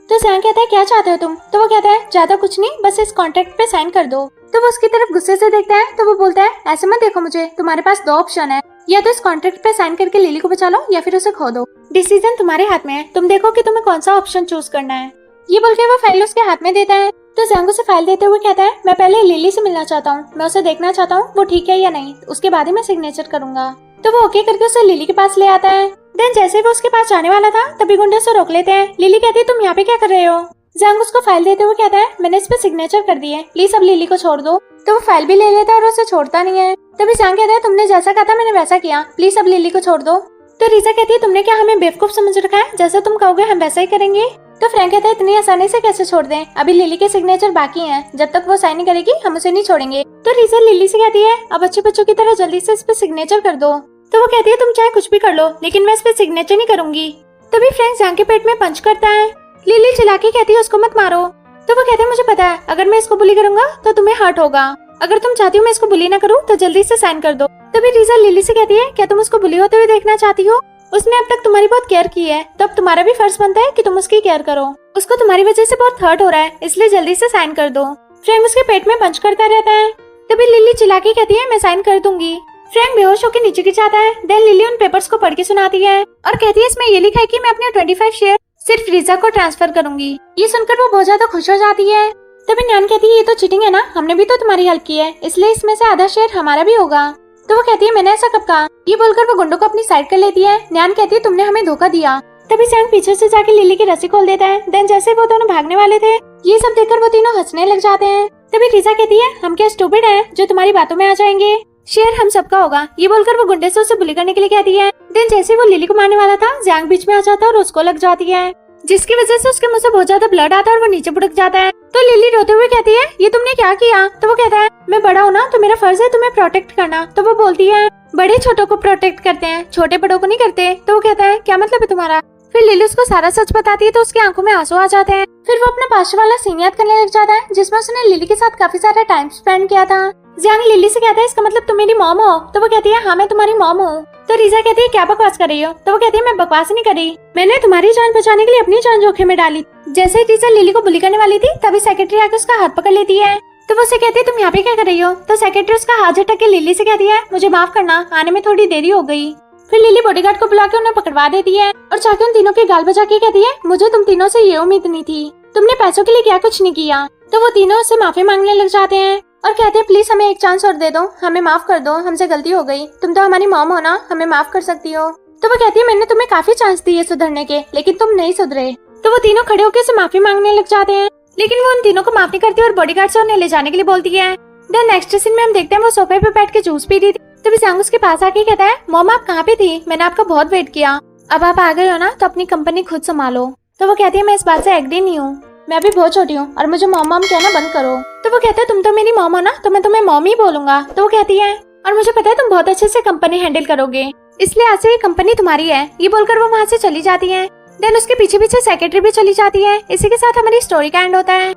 तो जियांग कहता है, क्या चाहते हो तुम? तो वो कहता है, ज्यादा कुछ नहीं, बस इस कॉन्ट्रैक्ट पे साइन कर दो। तो वो उसकी तरफ गुस्से से देखता है। तो वो बोलता है, ऐसे मत देखो मुझे, तुम्हारे पास दो ऑप्शन है, या तो इस कॉन्ट्रैक्ट पे साइन करके लिली को बचा लो या फिर उसे खो दो। डिसीजन तुम्हारे हाथ में है, तुम देखो कि तुम्हें कौन सा ऑप्शन चूज करना है। ये बोल के वो फाइल उसके हाथ में देता है। तो जियांग उसे फाइल देते हुए कहता है, मैं पहले लिली से मिलना चाहता हूँ, मैं उसे देखना चाहता हूँ वो ठीक है या नहीं, उसके बाद ही मैं सिग्नेचर करूंगा। तो वो ओके करके उसे लिली के पास ले आता है। देन जैसे वो उसके पास जाने वाला था तभी गुंडे उसे रोक लेते हैं। लिली कहती है, तुम यहाँ पे क्या कर रहे हो? जियांग उसको फाइल देते हुए कहता है, मैंने इस पे सिग्नेचर कर दी है, प्लीज अब लिली को छोड़ दो। तो वो फाइल भी ले लेता है और उसे छोड़ता नहीं है। तभी जियांग कहता है, तुमने जैसा कहा था मैंने वैसा किया, प्लीज अब लिली को छोड़ दो। तो रीजा कहती है, तुमने क्या हमें बेवकूफ समझ रखा है, जैसा तुम कहोगे हम वैसा ही करेंगे। तो फ्रैंक कहता है, इतनी आसानी से कैसे छोड़ दें, अभी लिली के सिग्नेचर बाकी हैं, जब तक वो साइन नहीं करेगी हम उसे नहीं छोड़ेंगे। तो रीजा लिली से कहती है, अब अच्छे बच्चों की तरह जल्दी से इस पे सिग्नेचर कर दो। तो वो कहती है, तुम चाहे कुछ भी कर लो लेकिन मैं इस पे सिग्नेचर नहीं करूंगी। तभी फ्रैंक जियांग के पेट में पंच करता है। लिली चिल्ला के कहती है, उसको मत मारो। तो वो कहते हैं, मुझे पता है अगर मैं इसको बुली करूंगा तो तुम्हें हर्ट होगा, अगर तुम चाहती हो मैं इसको बुली ना करूँ तो जल्दी से साइन कर दो। तभी रीजा लिली से कहती है, क्या तुम उसको बुली होते हुए देखना चाहती हो? उसने अब तक तुम्हारी बहुत केयर की है, तो अब तुम्हारा भी फर्ज बनता है कि तुम उसकी केयर करो, उसको तुम्हारी वजह से बहुत हर्ट हो रहा है, इसलिए जल्दी से साइन कर दो। फ्रैंक उसके पेट में पंच करता रहता है। तभी लिली चिल्ला के कहती है, मैं साइन कर दूंगी। फ्रैंक बेहोश होकर नीचे गिर जाता है। देन लिली उन पेपर्स को पढ़ के सुनाती है और कहती है, इसमें ये लिखा है कि मैं अपने 25 शेयर सिर्फ रीजा को ट्रांसफर करूंगी। ये सुनकर वो बहुत ज्यादा खुश हो जाती है। तभी न्यान कहती है, ये तो चीटिंग है ना, हमने भी तो तुम्हारी हेल्प की है, इसलिए इसमें से आधा शेयर हमारा भी होगा। तो वो कहती है, मैंने ऐसा कब कहा? ये बोलकर वो गुंडों को अपनी साइड कर लेती है। न्यान कहती है, तुमने हमें धोखा दिया। तभी जियांग पीछे से जाके लिली की रस्सी खोल देता है। देन जैसे वो दोनों भागने वाले थे ये सब देखकर वो तीनों हंसने लग जाते हैं। तभी रीजा कहती है, हम क्या स्टूपिड हैं जो तुम्हारी बातों में आ जाएंगे, शेयर हम सबका होगा। ये बोलकर वो गुंडे से उसे बुली करने के लिए कहती है। देन जैसे वो लिली को मारने वाला था जियांग बीच में आ जाता है और उसको लग जाती है, जिसकी वजह से उसके मुंह से बहुत ज्यादा ब्लड आता है और वो नीचे बुड़क जाता है। तो लिली रोते हुए कहती है, ये तुमने क्या किया? तो वो कहता है, मैं बड़ा हूँ ना तो मेरा फर्ज है तुम्हें प्रोटेक्ट करना। तो वो बोलती है, बड़े छोटों को प्रोटेक्ट करते हैं, छोटे बड़ों को नहीं करते। तो वो कहता है, क्या मतलब है तुम्हारा? फिर लिली उसको सारा सच बताती है तो उसकी आंखों में आंसू आ जाते हैं। फिर वो अपना पास्ट वाला सीन याद करने लग जाता है जिसमें उसने लिली के साथ काफी सारा टाइम स्पेंड किया था। जियांग लिली से कहता है इसका मतलब तुम मेरी मॉम हो? तो वो कहती है हाँ मैं तुम्हारी मॉम हूँ। तो रीजा कहती है क्या बकवास कर रही हो? तो वो कहती है मैं बकवास नहीं कर रही, मैंने तुम्हारी जान बचाने के लिए अपनी जान जोखिम में डाली। जैसे ही रीजा लिली को बुली करने वाली थी तभी सेक्रेटरी आकर उसका हाथ पकड़ लेती है। तो वो उसे कहती है तुम यहाँ पे क्या कर रही हो? तो सेक्रेटरी उसका हाथ झटक के लिली से कहती है मुझे माफ करना, आने में थोड़ी देरी हो गई। फिर लिली बॉडीगार्ड को बुला के उन्हें पकड़वा देती है और जाके उन तीनों के गाल बजा के कहती है मुझे तुम तीनों से ये उम्मीद नहीं थी, तुमने पैसों के लिए क्या कुछ नहीं किया। तो वो तीनों उससे माफी मांगने लग जाते हैं और कहते हैं प्लीज हमें एक चांस और दे दो, हमें माफ कर दो, हमसे गलती हो गई, तुम तो हमारी मॉम हो ना, हमें माफ कर सकती हो। तो वो कहती है मैंने तुम्हें काफी चांस दिए सुधरने के, लेकिन तुम नहीं सुधरे। तो वो तीनों खड़े होकर उसे माफी मांगने लग जाते हैं, लेकिन वो उन तीनों को माफ नहीं करती और बॉडीगार्ड से उन्हें ले जाने के लिए बोलती है। देन नेक्स्ट सीन में हम देखते हैं वो सोफे पे बैठ के जूस पी रही थी। तभी जियांग उसके पास आके कहता है मॉम आप कहाँ पे थी, मैंने आपका बहुत वेट किया, अब आप आ गए हो ना तो अपनी कंपनी खुद संभालो। तो वो कहती है मैं इस बात से एग्री नहीं हूँ, मैं अभी बहुत छोटी हूँ और मुझे मॉम मॉम कहना बंद करो। तो वो कहता है तुम तो मेरी मॉम हो ना, तो मैं तुम्हें मॉम ही बोलूंगा। तो वो कहती है और मुझे पता है तुम बहुत अच्छे से कंपनी हैंडल करोगे, इसलिए आज से ये कंपनी तुम्हारी है। ये बोलकर वो वहाँ से चली जाती है। देन उसके पीछे पीछे सेक्रेटरी भी चली जाती है। इसी के साथ हमारी स्टोरी का एंड होता है।